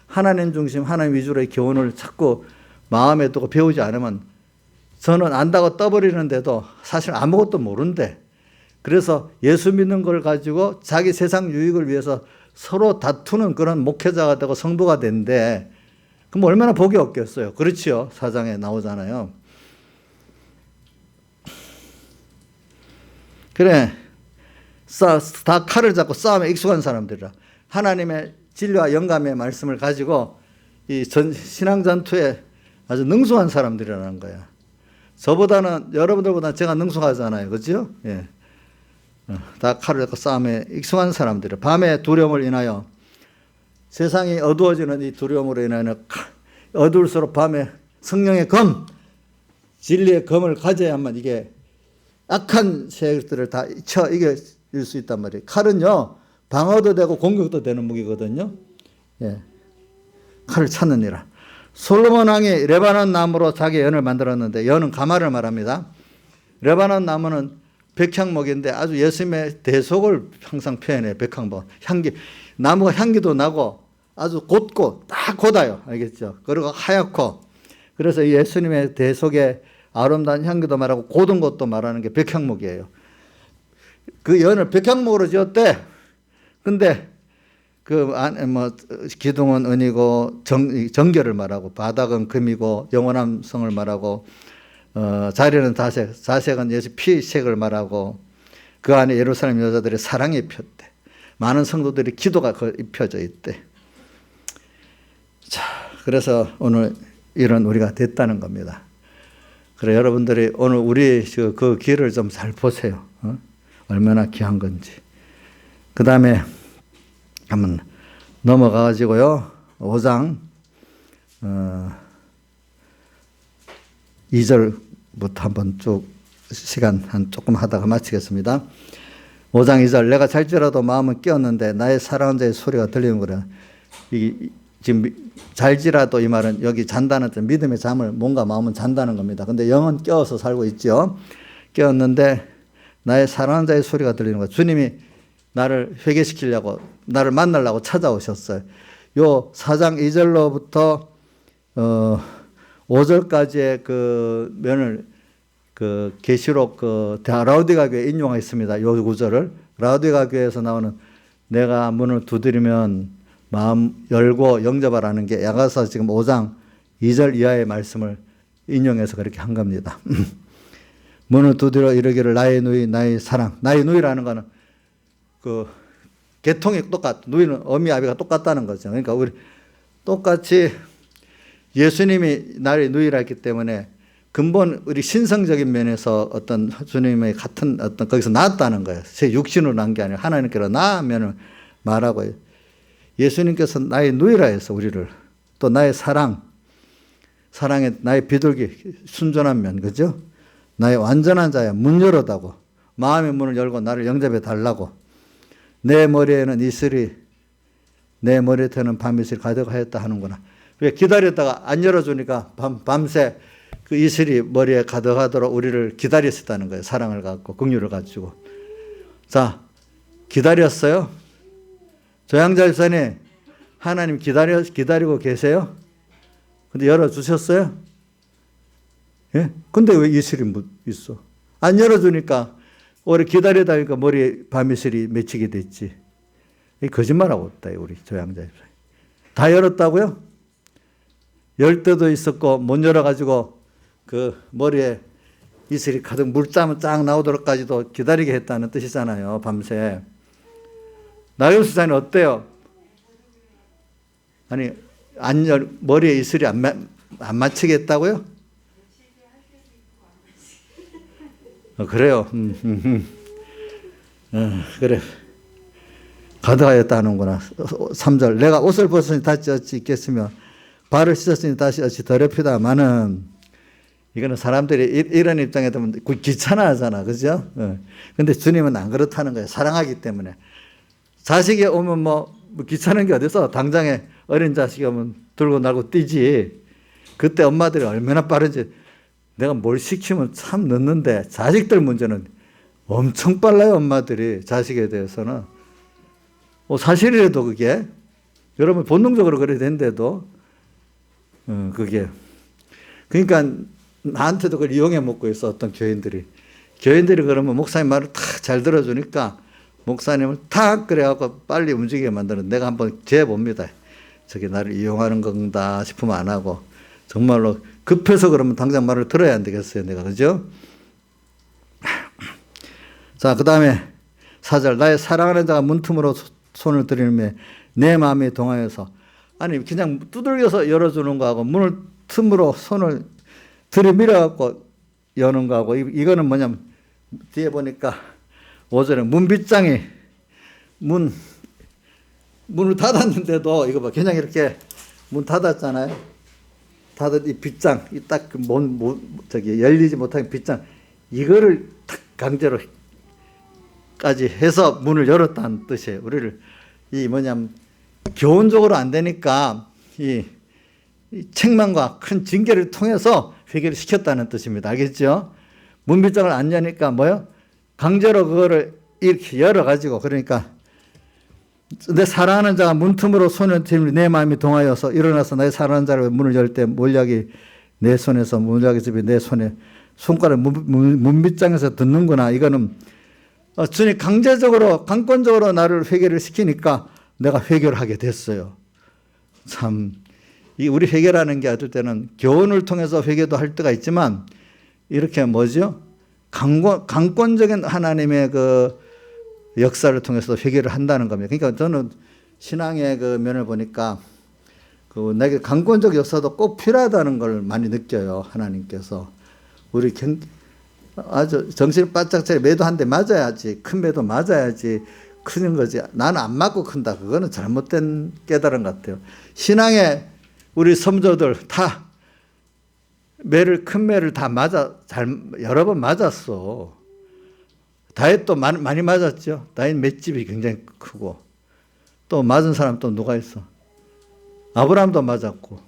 하나님 중심, 하나님 위주로의 교훈을 자꾸 마음에 두고 배우지 않으면 저는 안다고 떠버리는데도 사실 아무것도 모른대. 그래서 예수 믿는 걸 가지고 자기 세상 유익을 위해서 서로 다투는 그런 목회자가 되고 성도가 된데 그럼 얼마나 복이 없겠어요. 그렇지요. 4장에 나오잖아요. 그래, 다 칼을 잡고 싸움에 익숙한 사람들이라 하나님의 진리와 영감의 말씀을 가지고 이 신앙 전투에 아주 능숙한 사람들이라는 거야. 저보다는, 여러분들보다 제가 능숙하잖아요. 그죠? 예. 다 칼을 잡고 싸움에 익숙한 사람들이라 밤의 두려움을 인하여, 세상이 어두워지는 이 두려움으로 인하여 어두울수록 밤에 성령의 검, 진리의 검을 가져야만 이게 악한 세력들을 다 쳐 이길 수 있단 말이에요. 칼은요, 방어도 되고 공격도 되는 무기거든요. 예. 칼을 찾느니라. 솔로몬 왕이 레바논 나무로 자기 연을 만들었는데, 연은 가마를 말합니다. 레바논 나무는 백향목인데 아주 예수님의 대속을 항상 표현해요. 백향목. 향기. 나무가 향기도 나고 아주 곧고 딱 곧아요. 알겠죠? 그리고 하얗고. 그래서 예수님의 대속의 아름다운 향기도 말하고 고든 것도 말하는 게 백향목이에요. 그 연을 백향목으로 지었대. 근데 그 안에 뭐 기둥은 은이고 정결을 말하고 바닥은 금이고 영원한 성을 말하고 자리는 자색은 예수 피색을 말하고 그 안에 예루살렘 여자들의 사랑이 입혔대. 많은 성도들이 기도가 입혀져 있대. 자, 그래서 오늘 이런 우리가 됐다는 겁니다. 그래, 여러분들이 오늘 우리 그 길을 좀 잘 보세요. 얼마나 귀한 건지. 그 다음에 한번 넘어가가지고요. 5장 2절부터 한번 쭉 시간 한 조금 하다가 마치겠습니다. 5장 2절, 내가 잘지라도 마음은 깨었는데 나의 사랑하는 자의 소리가 들리는 거라. 지금 잘지라도 이 말은 여기 잔다는 뜻, 믿음의 잠을 뭔가 마음은 잔다는 겁니다. 근데 영은 깨어서 살고 있죠. 깨었는데 나의 사랑하는 자의 소리가 들리는 거야. 주님이 나를 회개시키려고, 나를 만나려고 찾아오셨어요. 요 4장 2절로부터 5절까지의 그 면을 그 계시록 그 라우디가 교회에 인용했습니다. 요 구절을. 라우디가 교회에서 나오는 내가 문을 두드리면 마음 열고 영접하라는 게 야가서 지금 5장 2절 이하의 말씀을 인용해서 그렇게 한 겁니다. 문을 두드려 이르기를 나의 누이 나의 사랑. 나의 누이라는 거는 그 계통이 똑같, 누이는 어미 아비가 똑같다는 거죠. 그러니까 우리 똑같이 예수님이 나의 누이라 했기 때문에 근본 우리 신성적인 면에서 어떤 주님의 같은 어떤 거기서 나왔다는 거예요. 제 육신으로 난 게 아니라 하나님께로 나면을 말하고 예수님께서 나의 누이라 해서 우리를 또 나의 사랑의 나의 비둘기 순전한 면, 그죠? 나의 완전한 자야. 문 열어다고 마음의 문을 열고 나를 영접해 달라고. 내 머리에는 이슬이 내 머리에는 밤이슬이 가득하였다 하는구나. 왜 기다렸다가 안 열어주니까 밤새 그 이슬이 머리에 가득하도록 우리를 기다렸었다는 거예요. 사랑을 갖고 긍휼을 가지고. 자, 기다렸어요. 조양자 집사님, 하나님 기다리고 계세요? 근데 열어주셨어요? 예? 근데 왜 이슬이 있어? 안 열어주니까 오래 기다리다 보니까 머리에 밤이슬이 맺히게 됐지. 거짓말하고 있다, 우리 조양자 집사님. 다 열었다고요? 열 때도 있었고 못 열어가지고 그 머리에 이슬이 가득 물잠은 쫙 나오도록까지도 기다리게 했다는 뜻이잖아요. 밤새. 나경수 집사님 어때요? 아니 머리에 이슬이 안 맞히게 했다고요? 그래요. 그래. 가득하였다는구나. 3절. 내가 옷을 벗으니 다시 어찌 있겠으며 발을 씻었으니 다시 어찌 더럽히다마는, 이거는 사람들이 이런 입장에 되면 귀찮아하잖아. 그죠? 근데 주님은 안 그렇다는 거예요. 사랑하기 때문에. 자식이 오면 뭐 귀찮은 게 어디서, 당장에 어린 자식이 오면 들고 날고 뛰지. 그때 엄마들이 얼마나 빠른지. 내가 뭘 시키면 참 늦는데 자식들 문제는 엄청 빨라요. 엄마들이 자식에 대해서는. 사실이라도 그게 여러분 본능적으로 그래야 되는데도 그게, 그러니까 나한테도 그걸 이용해 먹고 있어. 어떤 교인들이 그러면 목사님 말을 다 잘 들어주니까 목사님을 탁 그래갖고 빨리 움직이게 만드는, 내가 한번 재봅니다. 저게 나를 이용하는 건가 싶으면 안 하고, 정말로 급해서 그러면 당장 말을 들어야 안 되겠어요, 내가. 그죠? 자, 그 다음에 4절. 나의 사랑하는 자가 문틈으로 손을 들이며 내 마음이 동하여서. 아니, 그냥 두들겨서 열어주는 거하고 문을 틈으로 손을 들이밀어갖고 여는 거하고, 이거는 뭐냐면, 뒤에 보니까 5절에 문빗장이 문을 닫았는데도, 이거 봐, 그냥 이렇게 문 닫았잖아요. 닫은 이 빗장, 이 딱 저기 열리지 못한 빗장, 이거를 탁 강제로 까지 해서 문을 열었다는 뜻이에요. 우리를 이 뭐냐면 교훈적으로 안 되니까 이 책망과 큰 징계를 통해서 회개를 시켰다는 뜻입니다. 알겠죠? 문빗장을 안 여니까 뭐요? 강제로 그거를 이렇게 열어가지고, 그러니까 내 사랑하는 자가 문틈으로 손을 들이며 내 마음이 동하여서 일어나서 나의 사랑하는 자를 문을 열 때 몰약이 내 손에서, 몰약의 집이 내 손에, 손가락 문빗장에서 듣는구나. 이거는 주님 강제적으로, 강권적으로 나를 회개를 시키니까 내가 회개를 하게 됐어요. 참, 이 우리 회개라는 게 어떨 때는 교훈을 통해서 회개도 할 때가 있지만, 이렇게 뭐죠? 강권적인 하나님의 그 역사를 통해서 회개를 한다는 겁니다. 그러니까 저는 신앙의 그 면을 보니까 그 내게 강권적 역사도 꼭 필요하다는 걸 많이 느껴요. 하나님께서 우리 아주 정신을 바짝 차려 매도 한 대 맞아야지, 큰 매도 맞아야지 크는 거지. 나는 안 맞고 큰다. 그거는 잘못된 깨달음 같아요. 신앙의 우리 선조들 다 큰 매를 다 여러 번 맞았어. 다윗도 많이 맞았죠. 다윗 맷집이 굉장히 크고, 또 맞은 사람 또 누가 있어? 아브라함도 맞았고,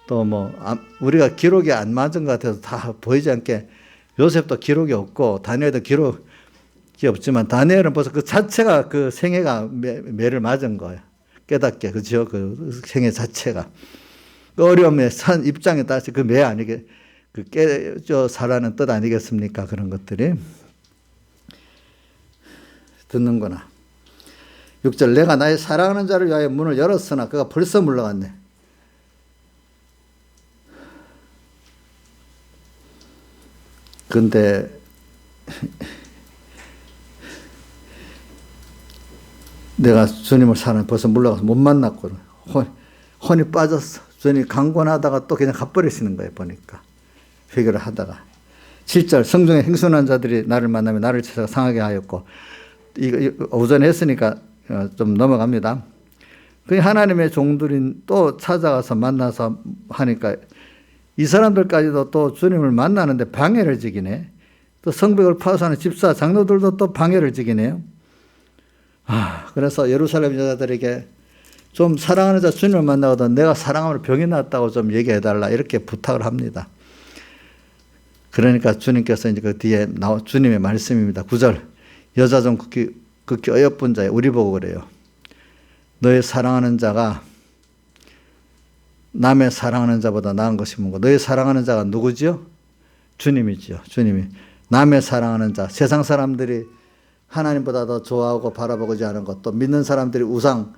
또 뭐 우리가 기록이 안 맞은 것 같아서 다 보이지 않게 요셉도 기록이 없고 다니엘도 기록이 없지만, 다니엘은 벌써 그 자체가 그 생애가 매를 맞은 거예요. 깨닫게, 그죠? 그 생애 자체가 그 어려움의 산 입장에 따라서 그 매 아니게 그 깨져 살라는 뜻 아니겠습니까? 그런 것들이 듣는구나. 6절. 내가 나의 사랑하는 자를 위하여 문을 열었으나 그가 벌써 물러갔네. 근데 내가 주님을 사랑해 벌써 물러가서 못 만났거든. 혼이 빠졌어. 주님이 강권하다가 또 그냥 가버리시는 거예요. 보니까 회개를 하다가. 7절. 성중에 행순한 자들이 나를 만나며 나를 찾아 상하게 하였고, 이거 오전에 했으니까 좀 넘어갑니다. 그 하나님의 종들이 또 찾아가서 만나서 하니까 이 사람들까지도 또 주님을 만나는데 방해를 지기네. 또 성벽을 파수하는 집사 장로들도 또 방해를 지기네요. 그래서 예루살렘 여자들에게 좀 사랑하는 자 주님을 만나거든 내가 사랑함으로 병이 났다고 좀 얘기해달라, 이렇게 부탁을 합니다. 그러니까 주님께서 이제 그 뒤에 주님의 말씀입니다. 9절. 여자 중 극히 어여쁜 자에, 우리 보고 그래요. 너의 사랑하는 자가 남의 사랑하는 자보다 나은 것이 뭔가. 너의 사랑하는 자가 누구지요? 주님이지요. 주님이. 남의 사랑하는 자, 세상 사람들이 하나님보다 더 좋아하고 바라보지 않은 것, 또 믿는 사람들이 우상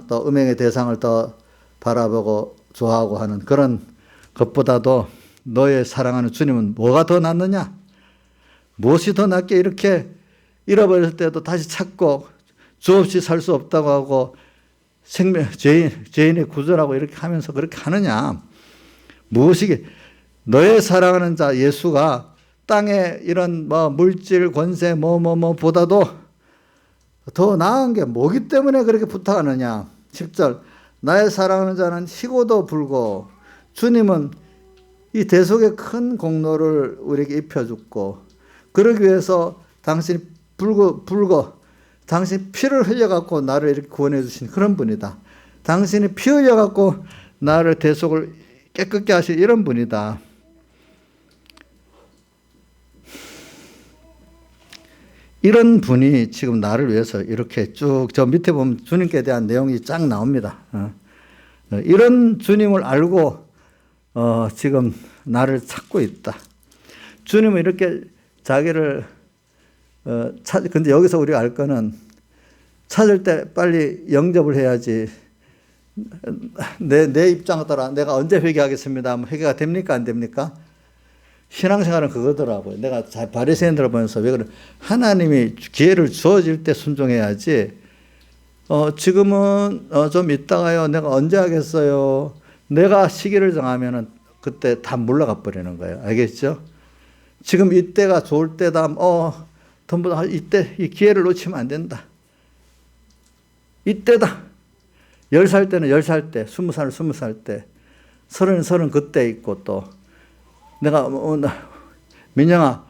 또 음행의 대상을 더 바라보고 좋아하고 하는 그런 것보다도 너의 사랑하는 주님은 뭐가 더 낫느냐? 무엇이 더 낫게 이렇게 잃어버릴 때도 다시 찾고 주 없이 살 수 없다고 하고 죄인의 구조라고 이렇게 하면서 그렇게 하느냐? 무엇이게? 너의 사랑하는 자 예수가 땅에 이런 물질 권세 보다도 더 나은 게 뭐기 때문에 그렇게 부탁하느냐? 10절. 나의 사랑하는 자는 희고도 불고, 주님은 이 대속의 큰 공로를 우리에게 입혀줬고, 그러기 위해서 당신이 당신 피를 흘려갖고 나를 이렇게 구원해 주신 그런 분이다. 당신이 피 흘려갖고 나를 대속을 깨끗게 하신 이런 분이다. 이런 분이 지금 나를 위해서 이렇게 쭉 저 밑에 보면 주님께 대한 내용이 쫙 나옵니다. 이런 주님을 알고 지금 나를 찾고 있다. 주님은 이렇게 자기를 근데 여기서 우리가 알 거는 찾을 때 빨리 영접을 해야지. 내 입장에 따라 내가 언제 회개하겠습니다 하면 회개가 됩니까 안 됩니까? 신앙생활은 그거더라고요. 내가 바리새인들을 보면서 왜 그래? 하나님이 기회를 주어질 때 순종해야지. 지금은 좀 있다가요. 내가 언제 하겠어요? 내가 시기를 정하면은 그때 다 물러가 버리는 거예요. 알겠죠? 지금 이때가 좋을 때다. 전부 다 이때 이 기회를 놓치면 안 된다. 이때다. 10살 때는 10살 때, 20살, 20살 때, 30 그때 있고 또 내가 민영아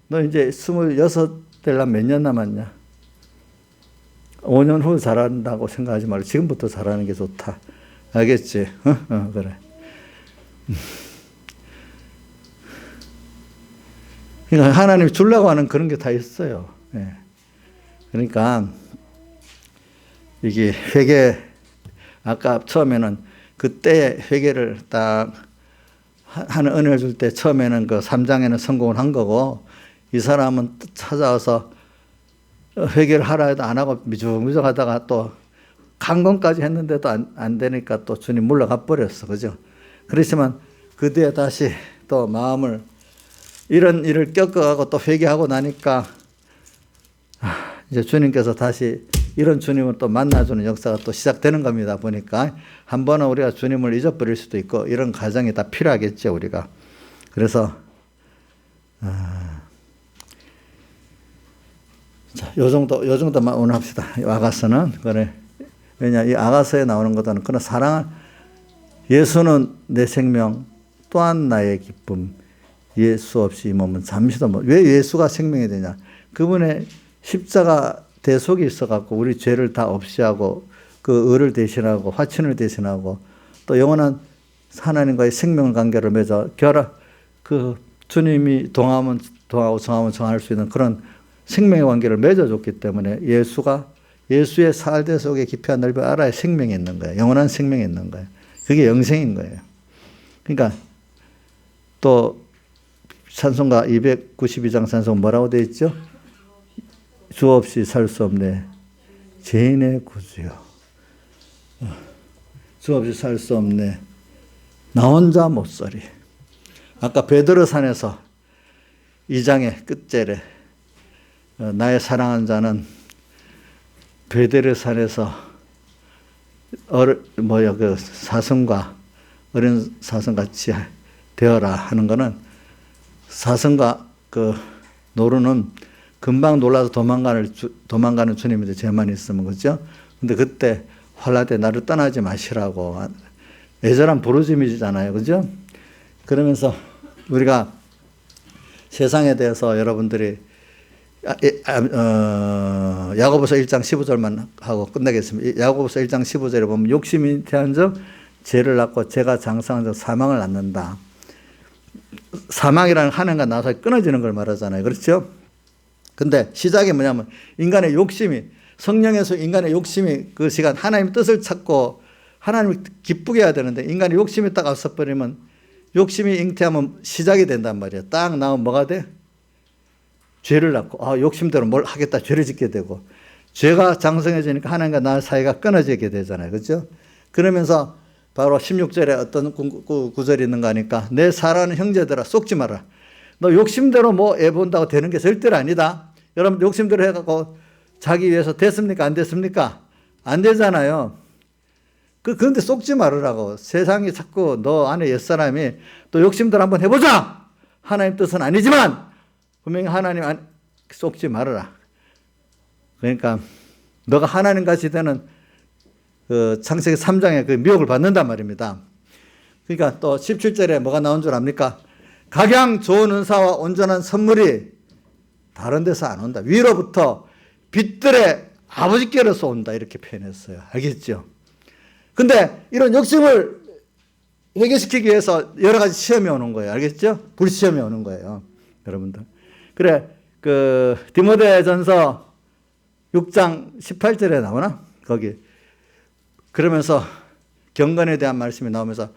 너 이제 26 되려면 몇 년 남았냐? 5년 후 잘한다고 생각하지 말고 지금부터 잘하는 게 좋다. 알겠지? 그래. 그러니까 하나님이 주려고 하는 그런 게 다 있어요. 예. 그러니까 이게 회개, 아까 처음에는 그때 회개를 딱 하는 은혜를 줄 때 처음에는 그 3장에는 성공을 한 거고, 이 사람은 찾아와서 회개를 하라 해도 안 하고 미적미적 하다가 또 강건까지 했는데도 안 되니까 또 주님 물러가 버렸어. 그죠? 그렇지만 그 뒤에 다시 또 마음을 이런 일을 겪어가고 또 회개하고 나니까 이제 주님께서 다시 이런 주님을 또 만나주는 역사가 또 시작되는 겁니다. 보니까 한 번은 우리가 주님을 잊어버릴 수도 있고 이런 과정이 다 필요하겠죠, 우리가. 그래서 자, 요 정도만 오늘 합시다. 아가서는 그래. 왜냐, 이 아가서에 나오는 것은 그런 사랑, 예수는 내 생명, 또한 나의 기쁨. 예수 없이 이 몸은 잠시도 못. 왜 예수가 생명이 되냐? 그분의 십자가 대속이 있어갖고 우리 죄를 다 없이 하고 그 의를 대신하고 화친을 대신하고 또 영원한 하나님과의 생명 관계를 맺어 그 주님이 동하면 동하고 정하면 정할 수 있는 그런 생명의 관계를 맺어줬기 때문에 예수의 살대 속에 깊이 넓이 알아야 생명이 있는 거예요. 영원한 생명이 있는 거예요. 그게 영생인 거예요. 그러니까 또 찬송가 292장 찬송 뭐라고 되어 있죠? 주 없이 살 수 없네. 죄인의 구주요. 주 없이 살 수 없네. 나 혼자 못 살이. 아까 베드로산에서 2장의 끝절에 나의 사랑한 자는 베드로산에서 그 사슴과 어린 사슴같이 되어라 하는 거는 사슴과 그 노루는 금방 놀라서 도망가는 주님인데 죄만 있으면, 그죠? 근데 그때 환난 때 나를 떠나지 마시라고 애절한 부르짖음이잖아요, 그죠? 그러면서 우리가 세상에 대해서 여러분들이 야고보서 1장 15절만 하고 끝내겠습니다. 야고보서 1장 15절에 보면 욕심이 대한 적 죄를 낳고 죄가 장성한 적 사망을 낳는다. 사망이라는 하나님과 나 사이 끊어지는 걸 말하잖아요. 그렇죠? 근데 시작이 뭐냐면 인간의 욕심이, 성령에서 인간의 욕심이 그 시간 하나님의 뜻을 찾고 하나님을 기쁘게 해야 되는데 인간의 욕심이 딱 앞서버리면 욕심이 잉태하면 시작이 된단 말이에요. 딱 나오면 뭐가 돼? 죄를 낳고 욕심대로 뭘 하겠다 죄를 짓게 되고 죄가 장성해지니까 하나님과 나 사이가 끊어지게 되잖아요. 그렇죠? 그러면서 바로 16절에 어떤 구절이 있는가 하니까 내 사랑하는 형제들아 속지 마라. 너 욕심대로 뭐 애 본다고 되는 게 절대로 아니다. 여러분 욕심대로 해갖고 자기 위해서 됐습니까? 안 됐습니까? 안 되잖아요. 그런데 속지 말으라고. 세상이 자꾸 너 안에 옛사람이 또 욕심대로 한번 해보자. 하나님 뜻은 아니지만 분명히 하나님 속지 말아라. 그러니까 너가 하나님같이 되는 그 창세기 3장의 그 미혹을 받는단 말입니다. 그러니까 또 17절에 뭐가 나온 줄 압니까? 각양 좋은 은사와 온전한 선물이 다른 데서 안 온다. 위로부터 빛들의 아버지께로서 온다. 이렇게 표현했어요. 알겠죠? 근데 이런 욕심을 해결시키기 위해서 여러 가지 시험이 오는 거예요. 알겠죠? 불시험이 오는 거예요. 여러분들. 그래, 그 디모데전서 6장 18절에 나오나? 거기. 그러면서 경건에 대한 말씀이 나오면서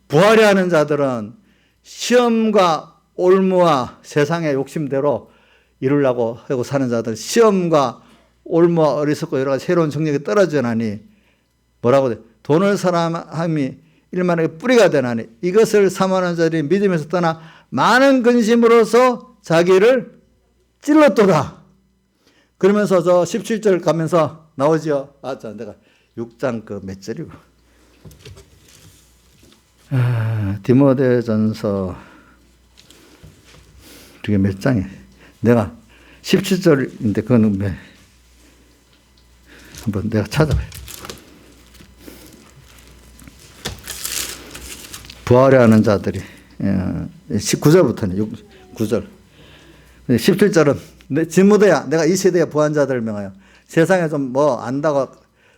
부하려 하는 자들은 시험과 올무와 세상의 욕심대로 이루려고 하고 사는 자들, 시험과 올무 어리석고 여러 가지 새로운 정력이 떨어져 나니 뭐라고 돼? 돈을 사랑함이 일만하게 뿌리가 되나니 이것을 삼하는 자들이 믿음에서 떠나 많은 근심으로서 자기를 찔렀도다. 그러면서 저 17절 가면서 나오죠. 내가 6장 몇 절이고. 디모데전서 이게 몇 장이에요? 내가 17절인데 그거는 한번 내가 찾아봐요. 부활해 하는 자들이 19절부터는 9절. 17절은 디모데야 내가 이 세대의 부한 자들을 명하여 세상에 좀 뭐 안다고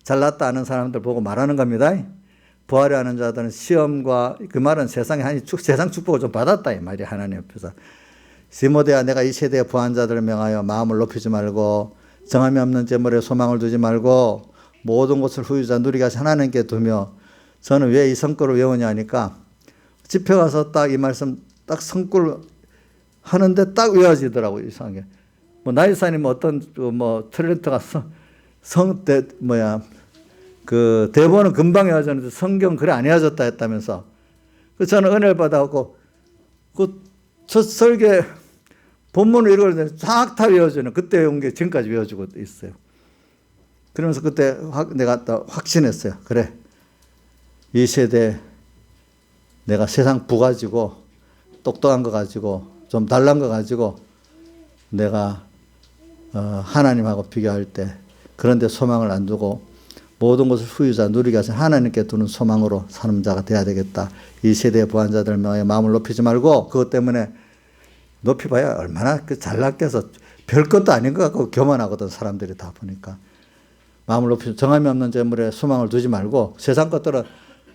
잘났다 하는 사람들 보고 말하는 겁니다. 부활해 하는 자들은 시험과 그 말은 세상 축복을 좀 받았다 이 말이 하나님 옆에서. 디모데야 내가 이 세대의 부한 자들을 명하여 마음을 높이지 말고 정함이 없는 재물에 소망을 두지 말고 모든 것을 후유자 누리게 하신 하나님께 두며. 저는 왜 이 성구를 외우냐 하니까 집회 가서 딱 이 말씀 딱 성구를 하는데 딱 외워지더라고요. 이상하게. 나이사님 어떤 트렌트가 그 대본은 금방 외워졌는데 성경 그래 안 외워졌다 했다면서. 그래서 저는 은혜를 받아갖고 첫 설계 본문을 읽었는데 싹 다 외워지는 그때 온 게 지금까지 외워지고 있어요. 그러면서 그때 내가 또 확신했어요. 그래. 이 세대 내가 세상 부 가지고 똑똑한 거 가지고 좀 달란 거 가지고 내가 하나님하고 비교할 때 그런데 소망을 안 두고 모든 것을 후유자 누리게 하신 하나님께 두는 소망으로 사는 자가 돼야 되겠다. 이 세대의 부한 자들 마음을 높이지 말고 그것 때문에 높이봐야 얼마나 잘났게 해서 별것도 아닌 것 같고 교만하거든 사람들이 다 보니까. 마음을 높이지 정함이 없는 재물에 소망을 두지 말고 세상 것들은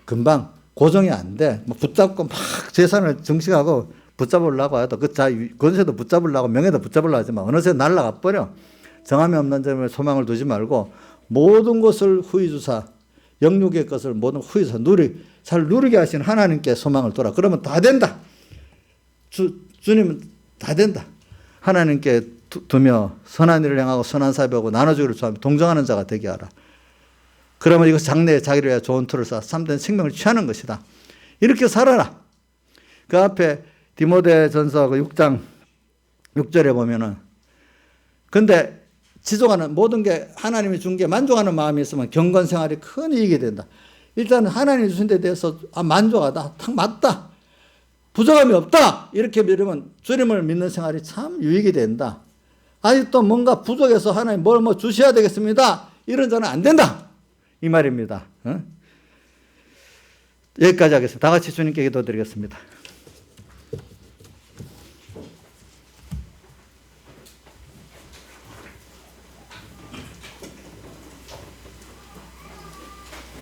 금방 고정이 안 돼. 붙잡고 막 재산을 증식하고 붙잡으려고 해도 권세도 붙잡으려고 명예도 붙잡으려고 하지만 어느새 날아가 버려. 정함이 없는 점에 소망을 두지 말고 모든 것을 후이주사 영육의 것을 모든 후이주사 잘 누리게 하신 하나님께 소망을 둬라. 그러면 다 된다. 주님은 다 된다. 하나님께 두며 선한 일을 행하고 선한 사업하고 나눠주기를 좋아하며 동정하는 자가 되게 하라. 그러면 이거 장래에 자기를 위해 좋은 틀을 쌓아 참된 생명을 취하는 것이다. 이렇게 살아라. 그 앞에 디모데전서 6장 6절에 보면은 근데 지속하는 모든 게 하나님이 준 게 만족하는 마음이 있으면 경건 생활이 큰 이익이 된다. 일단 하나님이 주신 데 대해서 만족하다. 딱 맞다. 부족함이 없다. 이렇게 믿으면 주님을 믿는 생활이 참 유익이 된다. 아직도 뭔가 부족해서 하나님 뭘 주셔야 되겠습니다. 이런 자는 안 된다. 이 말입니다. 여기까지 하겠습니다. 다 같이 주님께 기도드리겠습니다.